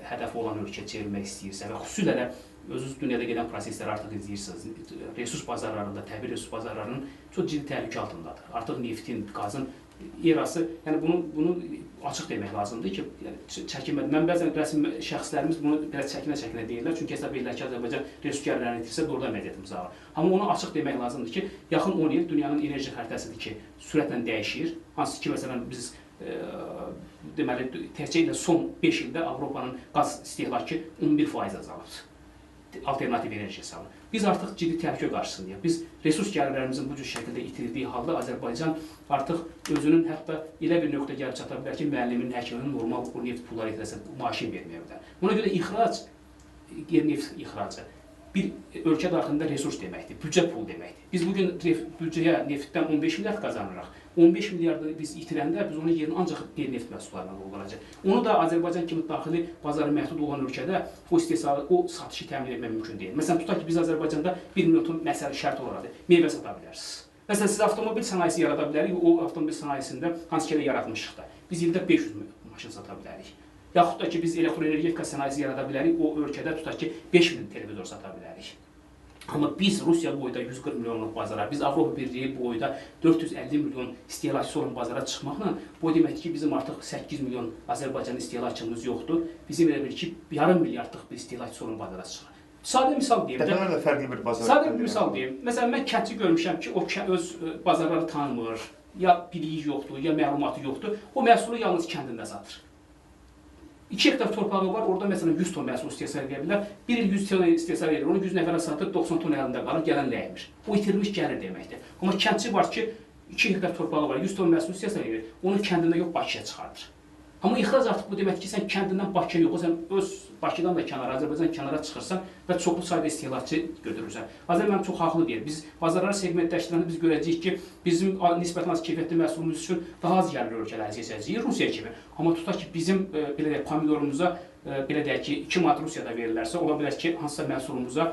hədəfi olan ölkə çevirmək istəyirsə və xüsusilə də özünüz dünyada gedən prosesləri artıq izləyirsiniz. Resurs bazarlarında, təbii resurs bazarlarının çox ciddi təhlükə altındadır. Artıq neftin, qazın erası, yəni bunu açıq demək lazımdır ki, çəkinmədir. Mən bəzən rəsmi şəxslərimiz bunu biraz çəkinə deyirlər. Çünki hesab edirlər ki, Azərbaycan resurs gəlirlərini itirsə, doğrudan vəziyyətimiz ağır. Amma onu açıq demək lazımdır ki, yaxın 10 il dünyanın enerji xəritəsidir ki, sürətlə dəyişir. Hansı ki, məsələn, biz deməli, təkcə ilə son 5 ildə Avropanın qaz istehlakı 11% azalıb. Alternativ enerji hesabı. Biz artıq ciddi təhlükə qarşısındayıq. Biz resurs gəlirlərimizin bu cür şəkildə itirildiyi halda Azərbaycan artıq özünün hətta elə bir nöqtə gəlib çata bilər ki, müəllimin, həkimin normal bu neft pulları itirəsə maaşı verməyə bilər. Buna görə ixrac, neft ixracı bir ölkə daxilində resurs deməkdir, büdcə pul deməkdir. Biz bugün büdcəyə neftdən 15 milyard qazanırıq. 15 milyardı biz itirəndə biz onun yerini ancaq qeyri-neft məhsullarına dolduracaq. Onu da Azərbaycan kimi daxili bazarı məhdud olan ölkədə o istehsalı, o satışı təmin etmək mümkün deyil. Məsələn, tutaq ki, biz Azərbaycanda 1 milyon ton məsələ şərt olaraq meyvə sata bilərsiniz. Məsələn, siz avtomobil sənayesi yarada bilərik, o avtomobil sənayesində hansı ki, yaratmışıq da. Biz ildə 500 maşın sata bilərik. Yaxud da ki, biz elektroenergetika sənayesi yarada bilərik, o ölkədə tutaq ki, 5000 televizor sata bilərik. Amma biz Rusiya boyda 140 milyonluq bazara, biz Avropa Birliyi boyda 450 milyon istehlakçısı olan bazara çıxmaqla, bu deməkdir ki, bizim artıq 8 milyon Azərbaycan istehlakçımız yoxdur. Bizim elə bir ki, yarım milyardlıq bir istehlakçısı olan bazara çıxır. Sadə misal deyim. Dəfələrlə fərqli bir bazar. Sadə bir misal deyim. Məsələn, mən kəndçi görmüşəm ki, o öz bazarları tanımır, ya biliyi yoxdur, ya məlumatı yoxdur. O məhsulu yalnız kəndində satır. 2 hektar torpağı var, orada məsələn 100 ton məhsul istehsal edə bilər. Bir il 100 ton istehsal edir, onu 100 nəfərə satır, 90 ton əlində qalır, gələn ləyimir. O itirilmiş gəlir deməkdir. Amma kəndçi var ki, 2 hektar torpağı var, 100 ton məhsul istehsal edir, onu kəndində yox, Bakıya çıxardır. Amma ixrac artıq bu deməkdir ki, sən kəndindən Bakıya yox, sən öz Bakıdan da kənara, Azərbaycan kənara çıxırsan və çoxlu sayda istehlakçı götürürsən. Azərbaycan çox haqlı deyir. Biz bazarları segmentləşdirəndə biz görəcəyik ki, bizim nisbətən az keyfiyyətli məhsulumuz üçün daha az gəlirli ölkələri seçəcəyik, Rusiya kimi. Amma tutaq ki, bizim belə deyək, pomidorumuza belə deyək ki, 2 manat Rusiyada verilərsə, ola bilər ki, hansısa məhsulumuza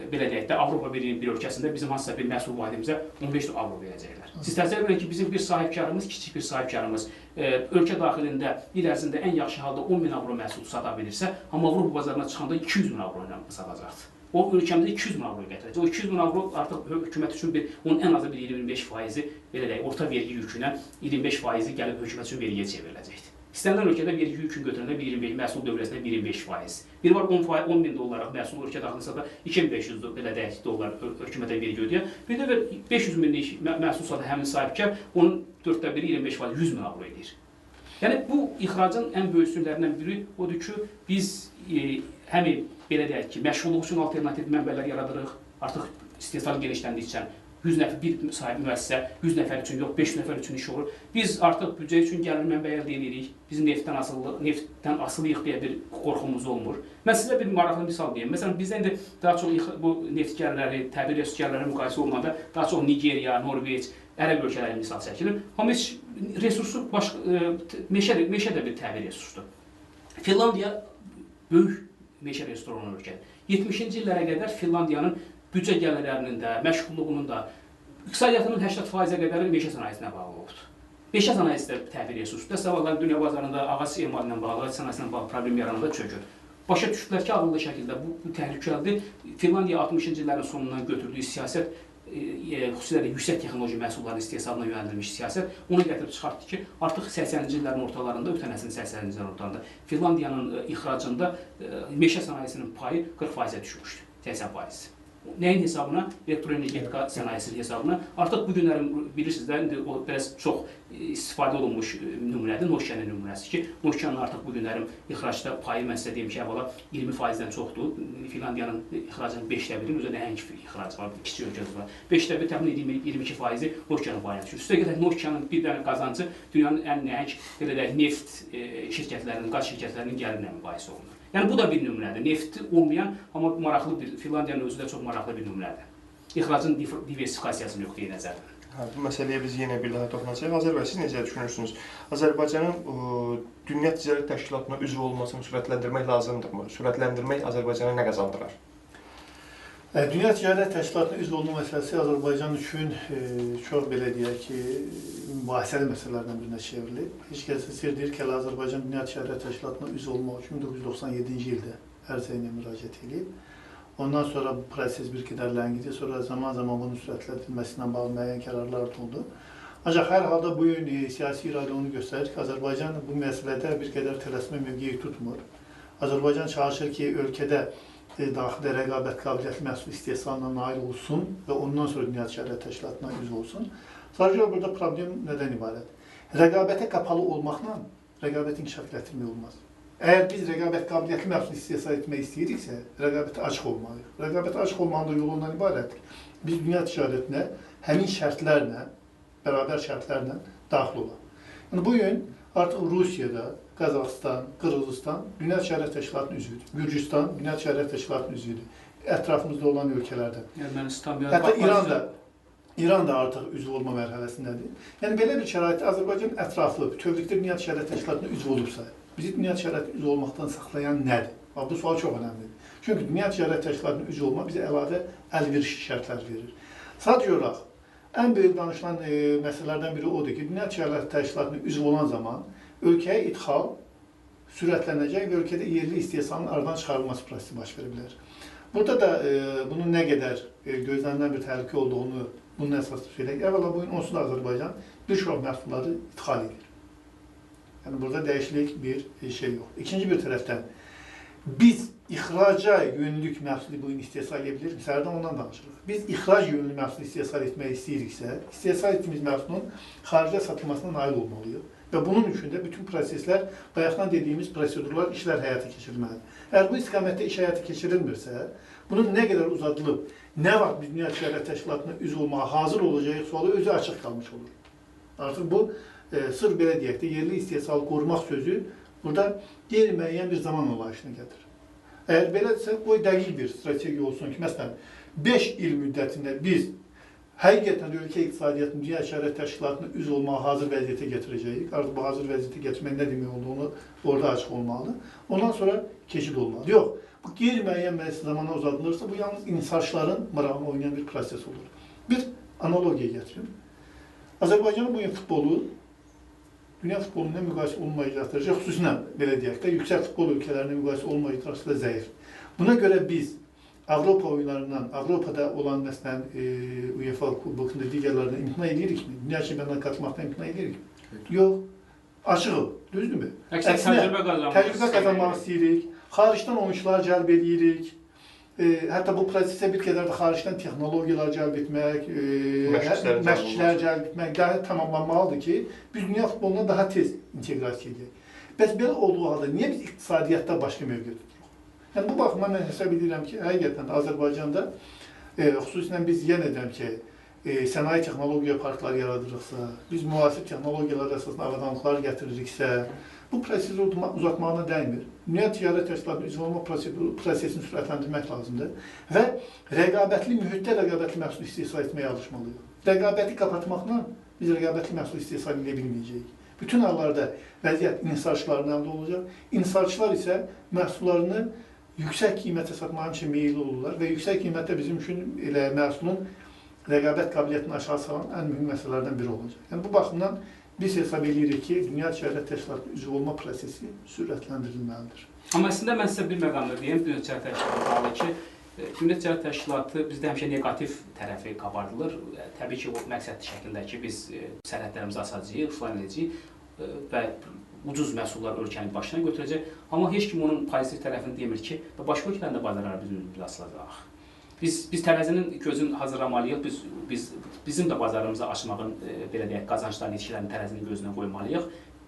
belə deyək də Avropa Birliyinin bir ölkəsində bizim hansısa bir məhsul vahidimizə 15 avro verəcəklər. Siz təsəvvür edin ki, bizim bir sahibkarımız, kiçik bir sahibkarımız ölkə daxilində il ərzində ən yaxşı halda 10.000 avro məhsul sata bilirsə, amma Avropa bazarına çıxanda 200.000 avro ilə satacaqdır. o ölkəmizə 200 min avro gətirəcək. O 200 min avro artıq hökumət üçün onun ən azı bir 25%, belə deyək, orta vergi yükünə 25% gəlib hökumət üçün vergiyə çevriləcəkdir. İstənilən ölkədə vergi yükünü götürəndə 25, məhsul dövlətində 25%. Biri var 10 min dollarlıq məhsul ölkə daxilində da 2500 belə deyək dollar hökumətə vergi ödəyə. Bir də 500 minlik məhsul satı həmin sahibkar onun 1/4 25% 100 min avro edir. Yəni bu ixracın ən böyük üstünlərindən biri odur ki, biz həm belə deyək ki, məşğulluq üçün alternativ mənbələr yaradırıq. Artıq istehsal genişləndikcə 100 nəfər bir sahib müəssisə 100 nəfər üçün yox, 500 nəfər üçün iş olur. Biz artıq büdcə üçün gəlir mənbə əldə edirik. Biz neftdən asılıyıq deyə bir qorxumuz olmur. Mən sizə bir maraqlı misal deyim. Məsələn, bizdə indi daha çox bu neft gəlirləri, təbii resurslarla müqayisə olunanda daha çox Nigeriya, Norveç, Ərəb ölkələri misal çəkilir. Amma heç resursu meşə də bir təbii resursdur. Finlandiya böyük meşə resursu olan ölkədir. 70-ci illərə qədər Finlandiyanın büdcə gəlirlərinin də, məşğulluğunun da, iqtisadiyyatının 80%-ə qədəri meşə sənayesinə bağlı olubdur. Meşə sənayesi də təbii resursdur. Səvaqlar dünya bazarında ağac emalı ilə bağlı, ağac sənayesi ilə bağlı problem yarananda çökür. Başa düşdülər ki, ağıllı şəkildə bu təhlükəlidir. Finlandiya 60-cı illərin sonundan götürdüyü siyasət, xüsusilə də yüksək texnoloji məhsulların istehsalına yönəldilmiş siyasət onu gətirib çıxartdı ki, artıq 80-ci illərin ortalarında, ötən əsrin 80-ci illərin ortalarında Finlandiyanın ixracında meşə sənayesinin payı 40%-ə düşmüşdü, 80%. Nəyin hesabına? Elektroenergetika sənayesinin hesabına. Artıq bu günlərin bilirsiniz də, indi o biraz çox istifadə olunmuş nümunədir, Nokia'nın nümunəsi ki, Nokia'nın artıq bu günlərin ixracda payı, mən sizə deyim ki, əvvəla 20%-dən çoxdur. Finlandiyanın ixracının 5%-nin özü nəhəng ixracı var, kiçik ölkəsi var. 5%, təxminən 22%-i Nokia'nın payına düşür. Üstə qədər Nokia'nın bir dənə qazancı dünyanın ən nəhəng, belə deyək, neft şirkətlərinin, qaz şirkətlərinin gəlirinə müqayisə olunur. Yəni bu da bir nümunədir. Nefti olmayan, amma maraqlı bir, Finlandiyanın özü də çox maraqlı bir nümunədir. İxracın diversifikasiyasını yoxlayır nəzərdən. Bu məsələyə biz yenə bir daha toxunacağıq. Azərbaycan, siz necə düşünürsünüz? Azərbaycanın Dünya Ticarət Təşkilatına üzv olmasını sürətləndirmək lazımdırmı? Sürətləndirmək Azərbaycana nə qazandırar? Dünya Ticarət Təşkilatına üzv olma məsələsi Azərbaycan üçün çox belə deyək ki, mübahisəli məsələlərdən birinə çevrilib. Heç kəs sirdir ki, Azərbaycan Dünya Ticarət Təşkilatına üzv olmaq üçün 1997-ci ildə ərizə ilə müraciət edib. Ondan sonra bu proses bir qədər ləngidi, sonra zaman-zaman bunun sürətləndirilməsinə bağlı müəyyən qərarlar oldu. Ancaq hər halda bu gün siyasi iradə onu göstərir ki, Azərbaycan bu məsələdə bir qədər tələsmə mövqeyi tutmur. Azərbaycan çalışır ki, ölkədə daxildə rəqabət qabiliyyətli məhsul istehsalına nail olsun və ondan sonra Dünya Ticarət Təşkilatına üzv olsun. Sadəcə burada problem nədən ibarət? Rəqabətə qapalı olmaqla rəqabət inkişaf gətirmək olmaz. Əgər biz rəqabət qabiliyyətli məhsul istehsal etmək istəyiriksə, rəqabətə açıq olmalıyıq. Rəqabətə açıq olmanın da yolu ondan ibarətdir. Biz dünya ticarətinə həmin şərtlərlə, bərabər şərtlərlə daxil olaq. Yəni bugün artıq Rusiyada, Qazaxıstan, Qırğızistan Dünya Ticarət Təşkilatının üzvüdür. Gürcüstan Dünya Ticarət Təşkilatının üzvüdür. Ətrafımızda olan ölkələrdən. Hətta İran da artıq üzv olma mərhələsindədir. Yəni belə bir şəraitdə Azərbaycan ətraflı, bütövlükdə Dünya Ticarət Təşkilatına üzv olubsa, bizi Dünya Ticarətinə üzv olmaqdan saxlayan nədir? Bu sual çox önəmlidir. Çünki Dünya Ticarət Təşkilatına üzv olma bizə əlavə əlverişli şərtlər verir. Sadəcə olaraq, ən böyük danışılan məsələlərdən biri odur ki, Dünya Ticarət Təşkilatına üzv olan zaman ölkəyə idxal sürətlənəcək və ölkədə yerli istehsalın aradan çıxarılması prosesi baş verə bilər. Burada da bunun nə qədər gözlənilən bir təhlükə olduğunu bunun əsaslı söyləyək. Əvvəla bugün onsuz da Azərbaycan bir çox məhsulları idxal edir. Yəni burada dəyişiklik bir şey yox. İkinci bir tərəfdən biz ixraca yönlük məhsulu bugün istehsal edə bilirik. Sərdən ondan danışırıq. Biz ixrac yönlü məhsulu istehsal etmək istəyiriksə, istehsal etdiyimiz məhsulun xaricə satılmasına nail olmalıyıq. Və bunun üçün də bütün proseslər, bayaqdan dediyimiz prosedurlar, işlər həyata keçirilməlidir. Əgər bu istiqamətdə iş həyata keçirilmirsə, bunun nə qədər uzadılıb, nə vaxt biz Dünya Ticarət Təşkilatına üzv olmağa hazır olacağıq sualı özü açıq qalmış olur. Artıq bu, sırf belə deyək də, yerli istehsalı qorumaq sözü burada qeyri-müəyyən bir zaman olayışını gətirir. Əgər belədirsə, qoy dəqiq bir strategiya olsun ki, məsələn, 5 il müddətində biz həqiqətən ölkə iqtisadiyyatının Dünya Ticarət Təşkilatına üzv olmağa hazır vəziyyətə gətirəcəyik. Artıq bu hazır vəziyyətə gətirmək nə demək olduğunu orada açıq olmalıdır. Ondan sonra keçid olmalıdır. Yox, bu qeyri-müəyyən zamana uzadılırsa, bu yalnız inhisarçıların marağına oynayan bir proses olur. Bir analogiya gətirim. Azərbaycanın bugün futbolu dünya futboluna müqayisə olmayacaqdır. Xüsusilə belə deyək də, yüksək futbol ölkələrinə müqayisə olmayacaqdır zəif. Buna görə biz Avropa oyunlarından, Avropada olan məsələn UEFA kubokunda digərlərindən imtina edirikmi? Dünya çempionatına qatılmaqdan imtina edirikmi? Yox. Açıq, düzdürmü? Əksinə təcrübə qazanmaq istəyirik. Xaricdən oyunçular cəlb edirik. Hətta bu prosesə bir qədər də xaricdən texnologiyalar cəlb etmək, məşqçilər cəlb etmək daha tamamlanmalıdır ki, biz dünya futboluna daha tez inteqrasiya edək. Bəs belə olduğu halda niyə biz iqtisadiyyatda başqa mövqe tuturuq? Yəni, bu baxımdan mən hesab edirəm ki, həqiqətən Azərbaycanda, xüsusilə biz yenə deyirəm ki, sənaye texnologiya parkları yaradırıqsa, biz müasir texnologiyalar əsasında avadanlıqlar gətiririksə, bu prosesi uzatmağına dəymir. Dünya Ticarət Təşkilatının üzv olma prosesini sürətləndirmək lazımdır və rəqabətli mühitdə rəqabətli məhsul istehsal etməyə alışmalıyıq. Rəqabəti qapatmaqla biz rəqabətli məhsul istehsal edə bilməyəcəyik. Bütün hallarda vəziyyət inhisarçıların əlində olacaq. İnhisarçılar isə məhsullarını yüksək qiymətə satmaq üçün meyilli olurlar və yüksək qiymətdə bizim üçün elə məhsulun rəqabət qabiliyyətini aşağı salan ən mühüm məsələlərdən biri olacaq. Yəni, bu baxımdan biz hesab edirik ki, Dünya Ticarət Təşkilatının üzv olma prosesi sürətləndirilməlidir. Amma əslində mən sizə bir məqamda deyim, Dünya Ticarət Təşkilatı bağlı ki, Dünya Ticarət Təşkilatı bizdə həmişə negativ tərəfi qabardılır. Təbii ki, o məqsədli şəkildə ki, biz sərhədlərimizi açacağıq, filan edəcəyik və ucuz məhsullar ölkənin başına götürəcək. Amma heç kim onun pozitiv tərəfini demir ki, başqa ölkələrin də bazarları bizim açılacaq. Biz tərəzinin gözünü hazırlamalıyıq, bizim də bazarımızı açmağın, belə deyək, qazanclarını, yetkilərini tərəzinin gözünə qoymalıyıq.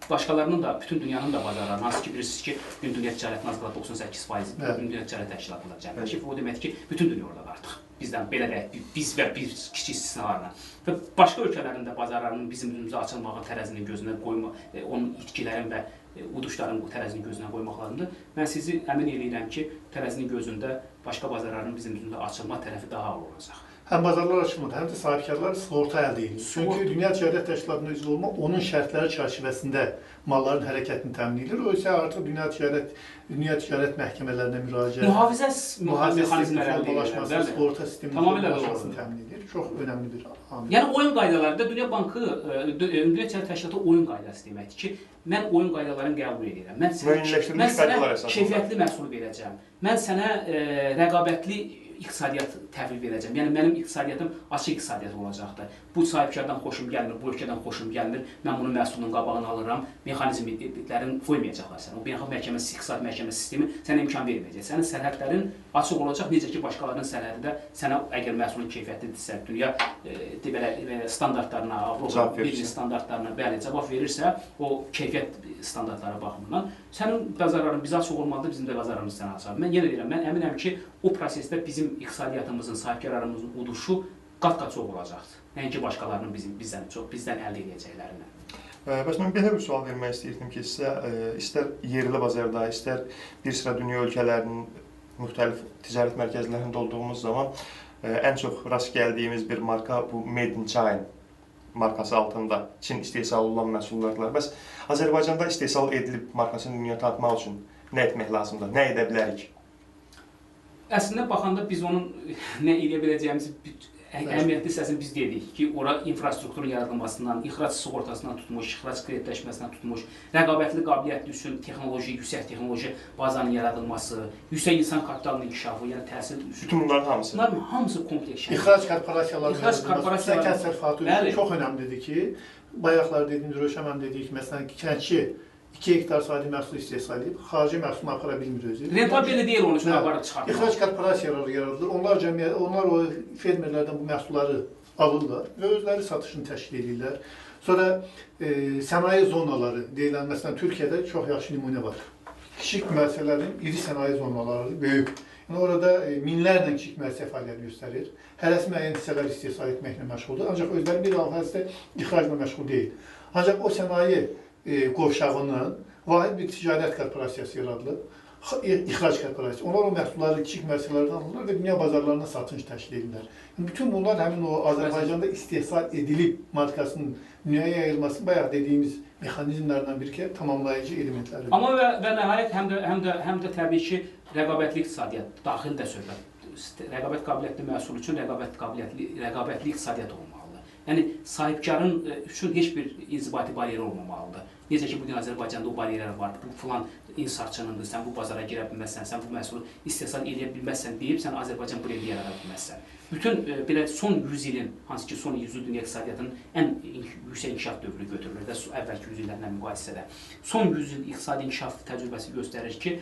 Başqalarının da, bütün dünyanın da bazarlarını, hansı ki, bilirsiniz ki, dünya ticarətinin az qala 98% dünya ticarət təşkilatında cəmləşib. O deməkdir ki, bütün dünya orada artıq. Bizdən, belə deyək, biz və bir kiçik istisnalarla. Və başqa ölkələrin də bazarlarının bizim önümüzə açılmağı, tərəzinin gözünə qoyma, onun itkilərin və uduşların tərəzinin gözünə qoymaq lazımdır. Mən sizi əmin edirəm ki, tərəzinin gözündə başqa bazarların bizim üzründə açılma tərəfi daha ağır olacaq. Həm bazarlar açılmadı, həm də sahibkarlar sığorta əldə edir. Çünki Dünya Ticarət Təşkilatına üzv olma onun şərtləri çərçivəsində malların hərəkətini təmin edir. O isə artıq Dünya Ticarət məhkəmələrinə müraciət, mühafizə mexanizmləri, sığorta sisteminin formalaşmasını təmin edir. Çox önəmli bir amil. Yəni oyun qaydalarında Dünya Bankı, Dünya Ticarət Təşkilatı oyun qaydası deməkdir ki, mən oyun qaydalarını qəbul edirəm. Mən sənə keyfiyyətli məhsul verəcəm. Mən sənə rəqabətli iqtisadiyyat təhvil verəcəm. Yəni, mənim iqtisadiyyatım açıq iqtisadiyyat olacaqdır. Bu sahibkardan xoşum gəlmir, bu ölkədən xoşum gəlmir. Mən bunun məhsulunun qabağını alıram. Mexanizmlərin qoymayacaqlar sənə. O beynəlxalq məhkəməsi, iqtisadi məhkəməsi sistemi sənə imkan verməyəcək. Sənin sərhədlərin açıq olacaq. Necə ki, başqalarının sərhədi də sənə əgər məhsulun keyfiyyətlidirsə, dünya standartlarına, Avropa Birliyi standartlarına cavab verirsə, o keyfiyyət standartlara baxımından sənin bazarların bizə açıq olmalıdır, bizim də bazarlarımız sənə açıq. Mən yenə deyirəm, mən əminəm ki, o prosesdə bizim iqtisadiyyatımızın, sahibkarlarımızın uduşu qat-qat çox olacaqdır. Nəinki başqalarının bizdən əldə edəcəklərindən. Bəs mən belə bir sual vermək istəyirdim ki, sizə istər yerli bazarda, istər bir sıra dünya ölkələrinin müxtəlif ticarət mərkəzlərində olduğumuz zaman ən çox rast gəldiyimiz bir marka bu Made in China markası altında Çin istehsal olunan məhsullardır. Bəs Azərbaycanda istehsal edilib markasını dünya tanıtmaq üçün nə etmək lazımdır, nə edə bilərik? Əslində baxanda biz onun nə edə biləcəyimizi əhəmiyyətli hissəsini biz dedik ki, ora infrastrukturun yaradılmasından, ixrac sığortasından tutmuş, ixrac kreditləşməsindən tutmuş, rəqabətli qabiliyyətli üçün texnoloji, yüksək texnoloji bazanın yaradılması, yüksək insan kapitalının inkişafı, yəni təhsil üçün. Bütün bunların hamısı? Bunların hamısı kompleks şəkildə. İxrac korporasiyalarının yaradılması, kənd sərfiyyatı çox önəmlidir ki, bayaqlar dediyimiz, Rövşən dedik, məsələn, kəndçi 2 hektar sadi məhsul istehsal edib, xarici məhsulunu apara bilmir özü. Rentabeli deyil onun üçün aparıb çıxartmaq. İxrac korporasiyaları yaradılır. Onlar o fermerlərdən bu məhsulları alırlar və özləri satışını təşkil edirlər. Sonra sənaye zonaları deyilən, məsələn, Türkiyədə çox yaxşı nümunə var. Kiçik müəssisələrin iri sənaye zonaları böyük. Yəni, orada minlərlə kiçik müəssisə fəaliyyət göstərir. Hərəsi müəyyən hissələr istehsal etməklə məşğuldur. Ancaq özləri bir hissədə ixracla məşğul deyil. Ancaq o sənaye qovşağının vahid bir ticarət korporasiyası yaradılıb, ixrac korporasiyası. Onlar o məhsulları kiçik müəssisələrdən alırlar və dünya bazarlarına satış təşkil edirlər. Bütün bunlar həmin o Azərbaycanda istehsal edilib markasının dünyaya yayılması bayaq dediyimiz mexanizmlərdən biri ki, tamamlayıcı elementləridir. Amma və nəhayət həm də təbii ki, rəqabətli iqtisadiyyat, daxil də söhbət. Rəqabət qabiliyyətli məhsul üçün rəqabətli iqtisadiyyat olmalıdır. Yəni, sahibkarın üçün heç bir inzibati bariyeri olmamalıdır. Necə ki, bugün Azərbaycanda o bariyerlər vardır. Bu filan insarçınındır, sən bu bazara girə bilməzsən, sən bu məhsulu istehsal edə bilməzsən deyib, sən Azərbaycan brendi yarada bilməzsən. Bütün belə son 100 ilin, hansı ki son 100 il dünya iqtisadiyyatının ən yüksək inkişaf dövrü götürülür də əvvəlki 100 illərlə müqayisədə. Son 100 il iqtisadi inkişaf təcrübəsi göstərir ki,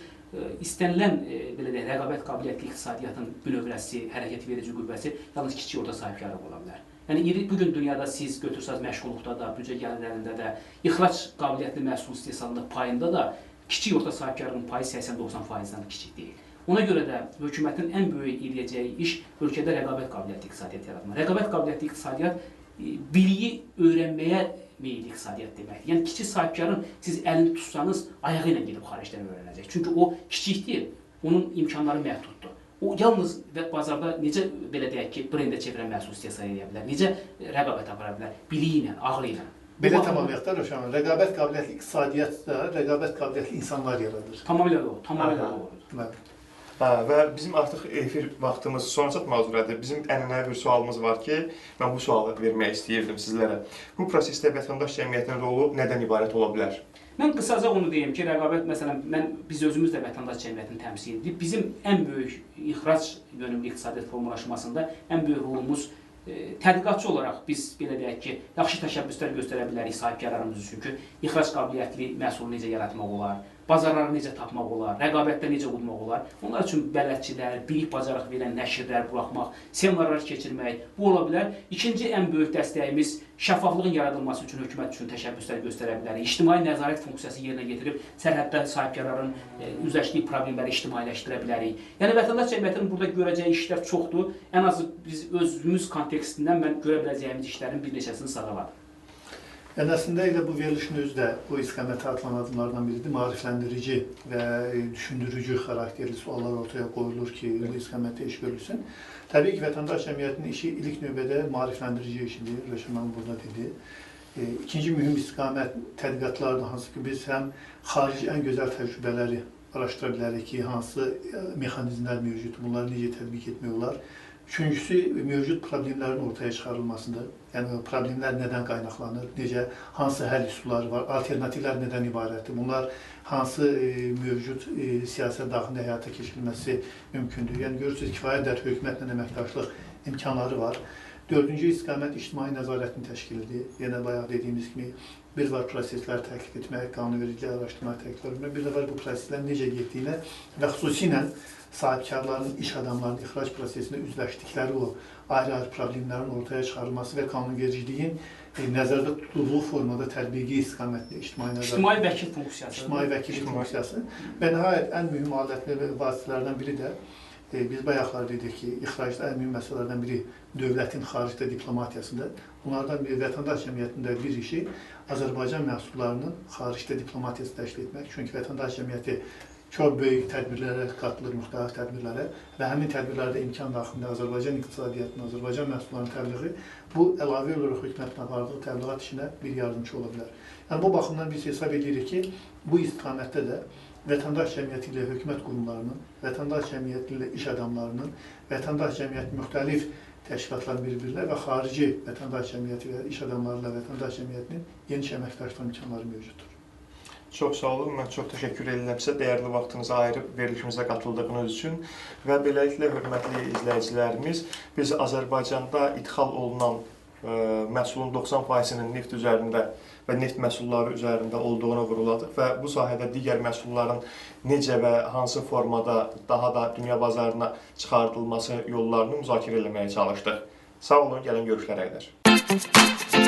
istənilən belə deyək, rəqabət qabiliyyətli iqtisadiyyatın bünövrəsi, hərəkət verici qüvvəsi yalnız kiçik orta sahibkarlıq ola bilər. Yəni bugün dünyada siz götürsəz məşğulluqda da, büdcə gəlirlərində də, ixrac qabiliyyətli məhsul istehsalında payında da kiçik orta sahibkarlığın payı 80-90%-dən kiçik deyil. Ona görə də hökumətin ən böyük edəcəyi iş ölkədə rəqabət qabiliyyətli iqtisadiyyat yaratmaq. Rəqabət qabiliyyətli iqtisadiyyat biliyi öyrənməyə meyilli iqtisadiyyat deməkdir. Yəni kiçik sahibkarın siz əlini tutsanız ayağı ilə gedib xaricdən öyrənəcək. Çünki o kiçik deyil, onun imkanları məhduddur. O yalnız bazarda necə belə deyək ki, brendə çevirən məhsul istehsal edə bilər, necə rəqabət apara bilər, biliyi ilə, ağlı ilə. Belə tamamilə da Rövşən, rəqabət qabiliyyətli iqtisadiyyat da rəqabət qabiliyyətli insanlar yaradır. Tamamilə doğru, tamamilə doğrudur. Və bizim artıq efir vaxtımız sona çatmaq üzrədir. Bizim ənənəvi bir sualımız var ki, mən bu sualı vermək istəyirdim sizlərə. Bu prosesdə vətəndaş cəmiyyətinin rolu nədən ibarət ola bilər? Mən qısaca onu deyim ki, rəqabət, məsələn, biz özümüz də vətəndaş cəmiyyətini təmsil edirik. Bizim ən böyük ixrac yönümlü iqtisadiyyat formalaşmasında ən böyük rolumuz tədqiqatçı olaraq biz belə deyək ki, yaxşı təşəbbüslər göstərə bilərik sahibkarlarımız üçün ki, ixrac qabiliyyətli məhsulu necə yaratmaq olar, bazarları necə tapmaq olar, rəqabətdə necə udmaq olar. Onlar üçün bələdçilər, bilik bacarıq verən nəşrlər buraxmaq, seminarlar keçirmək, bu ola bilər. İkinci ən böyük dəstəyimiz şəffaflığın yaradılması üçün hökumət üçün təşəbbüslər göstərə bilərik. İctimai nəzarət funksiyası yerinə getirib sərhəddə sahibkarların üzləşdiyi problemləri ictimailəşdirə bilərik. Yəni vətəndaş cəmiyyətinin burada görəcəyi işlər çoxdur. Ən azı biz özümüz kontekstindən mən görə biləcəyimiz işlərin bir neçəsini sıraladım. Yəni əslində elə bu verilişin özü də bu istiqamətə atılan adımlardan biridir. Maarifləndirici və düşündürücü xarakterli suallar ortaya qoyulur ki, bu istiqamətdə iş görülsün. Təbii ki, vətəndaş cəmiyyətinin işi ilk növbədə maarifləndirici işidir. Rəşəman burada dedi. İkinci mühüm istiqamət tədqiqatlardır, hansı ki, biz həm xarici ən gözəl təcrübələri araşdıra bilərik ki, hansı mexanizmlər mövcud, bunları necə tətbiq etmək olar. Üçüncüsü, mövcud problemlərin ortaya çıxarılmasıdır. Yəni, problemlər nədən qaynaqlanır, necə, hansı həll üsulları var, alternativlər nədən ibarətdir, bunlar hansı mövcud siyasət daxilində həyata keçirilməsi mümkündür. Yəni, görürsünüz, kifayət qədər hökumətlə əməkdaşlıq imkanları var. Dördüncü istiqamət ictimai nəzarətin təşkilidir. Yenə bayaq dediyimiz kimi, bir var proseslər təhqiq etmək, qanunvericilik araşdırma təhqiq etmək, bir də var bu proseslərin necə getdiyinə və xüsusilə sahibkarların, iş adamlarının ixrac prosesində üzləşdikləri o ayrı-ayrı problemlərin ortaya çıxarılması və qanunvericiliyin nəzərdə tutulduğu formada tətbiqi istiqamətli ictimai vəkil funksiyası. İctimai vəkillik funksiyası. Və nəhayət ən mühüm alətli vasitələrdən biri də biz bayaqlar dedik ki, ixracda ən mühüm məsələlərdən biri dövlətin xaricdə diplomatiyasıdır. Bunlardan biri vətəndaş cəmiyyətində bir işi Azərbaycan məhsullarının xaricdə diplomatiyası təşkil etmək. Çünki vətəndaş cəmiyyəti çox böyük tədbirlərə qatılır, müxtəlif tədbirlərə və həmin tədbirlərdə imkan daxilində Azərbaycan iqtisadiyyatının, Azərbaycan məhsullarının təbliği bu əlavə olaraq hökumətin apardığı təbliğat işinə bir yardımcı ola bilər. Yəni bu baxımdan biz hesab edirik ki, bu istiqamətdə də vətəndaş cəmiyyəti ilə hökumət qurumlarının, vətəndaş cəmiyyəti ilə iş adamlarının, vətəndaş cəmiyyəti müxtəlif təşkilatların bir-birlə və xarici vətəndaş cəmiyyəti və iş adamları ilə vətəndaş cəmiyyətinin geniş əməkdaşlıq imkanları mövcuddur. Çox sağ olun, mən çox təşəkkür edirəm sizə dəyərli vaxtınızı ayırıb verilişimizə qatıldığınız üçün və beləliklə hörmətli izləyicilərimiz, biz Azərbaycanda idxal olunan məhsulun 90%-nin neft üzərində və neft məhsulları üzərində olduğunu vurguladıq və bu sahədə digər məhsulların necə və hansı formada daha da dünya bazarına çıxardılması yollarını müzakirə etməyə çalışdıq. Sağ olun, gəlin görüşlərə qədər.